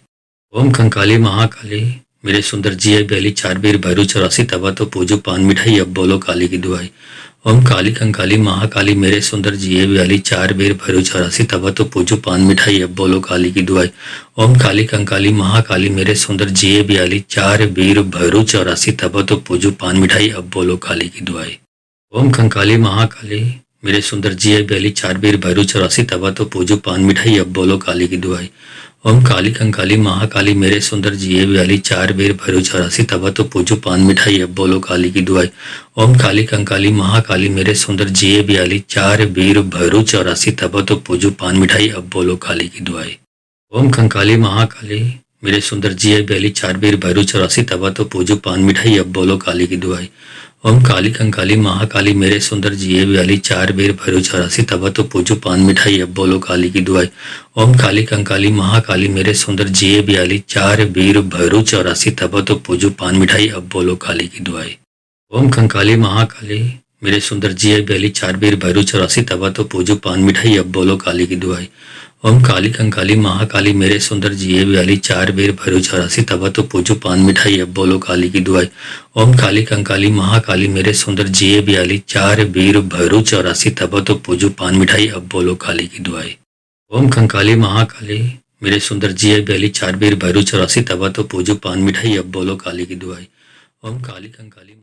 ओम कंकाली महाकाली मेरे सुंदर जिए व्याली, चार बेर भैरो 84 तवा तो पूजो पान मिठाई, अब बोलो काली की दुआई। ओम काली कंकाली महाकाली मेरे सुंदर जिए व्याली, चार बेर भैरो 84 तवा तो पूजो पान मिठाई, अब बोलो काली की दुआई। ओम काली कंकाली महाकाली मेरे सुंदर जिए व्याली, चार बेर भैरो 84 तवा तो पूजो पान मिठाई, अब बोलो काली की दुआई। ओम कंकाली महाकाली मेरे सुंदर जिए व्याली, चार बेर भैरो 84 तवा तो पूजो पान मिठाई, अब बोलो काली की दुआई। ओम काली कंकाली महाकाली मेरे सुंदर जिए व्याली, चार बेर भैरो 84 तवा तो पूजो पान मिठाई, अब बोलो काली की दुआई। ओम काली कंकाली महाकाली मेरे सुंदर जिए व्याली, चार बेर भैरो 84 तवा तो पूजो पान मिठाई, अब बोलो काली की दुआई। ओम कंकाली महाकाली मेरे सुंदर जिए व्याली, चार बेर भैरो 84 तवा तो पूजो पान मिठाई, अब बोलो काली की दुआई। ओम काली कंकाली महाकाली मेरे सुंदर जिए व्याली, चार बेर भैरो 84 तवा तो पूजो पान मिठाई, अब बोलो काली की दुआई। ओम काली कंकाली महाकाली मेरे सुंदर जिए व्याली, चार बेर भैरो 84 तवा तो पूजो पान मिठाई, अब बोलो काली की दुआई। ओम कंकाली महाकाली मेरे सुंदर जिए व्याली, चार बेर भैरो 84 तवा तो पूजो पान मिठाई, अब बोलो काली की दुआई। ओम काली कंकाली महाकाली मेरे सुंदर जिए व्याली, चार बेर भैरो 84 तवा तो पूजो पान मिठाई, अब बोलो काली की दुआई। ओम काली कंकाली महाकाली मेरे सुंदर जिए व्याली, चार बेर भैरो 84 तवा तो पूजो पान मिठाई, अब बोलो काली की दुआई। ओम कंकाली महाकाली मेरे सुंदर जिए व्याली, चार बेर भैरो 84 तवा तो पूजो पान मिठाई, अब बोलो काली की दुआई। ओम काली कंकाली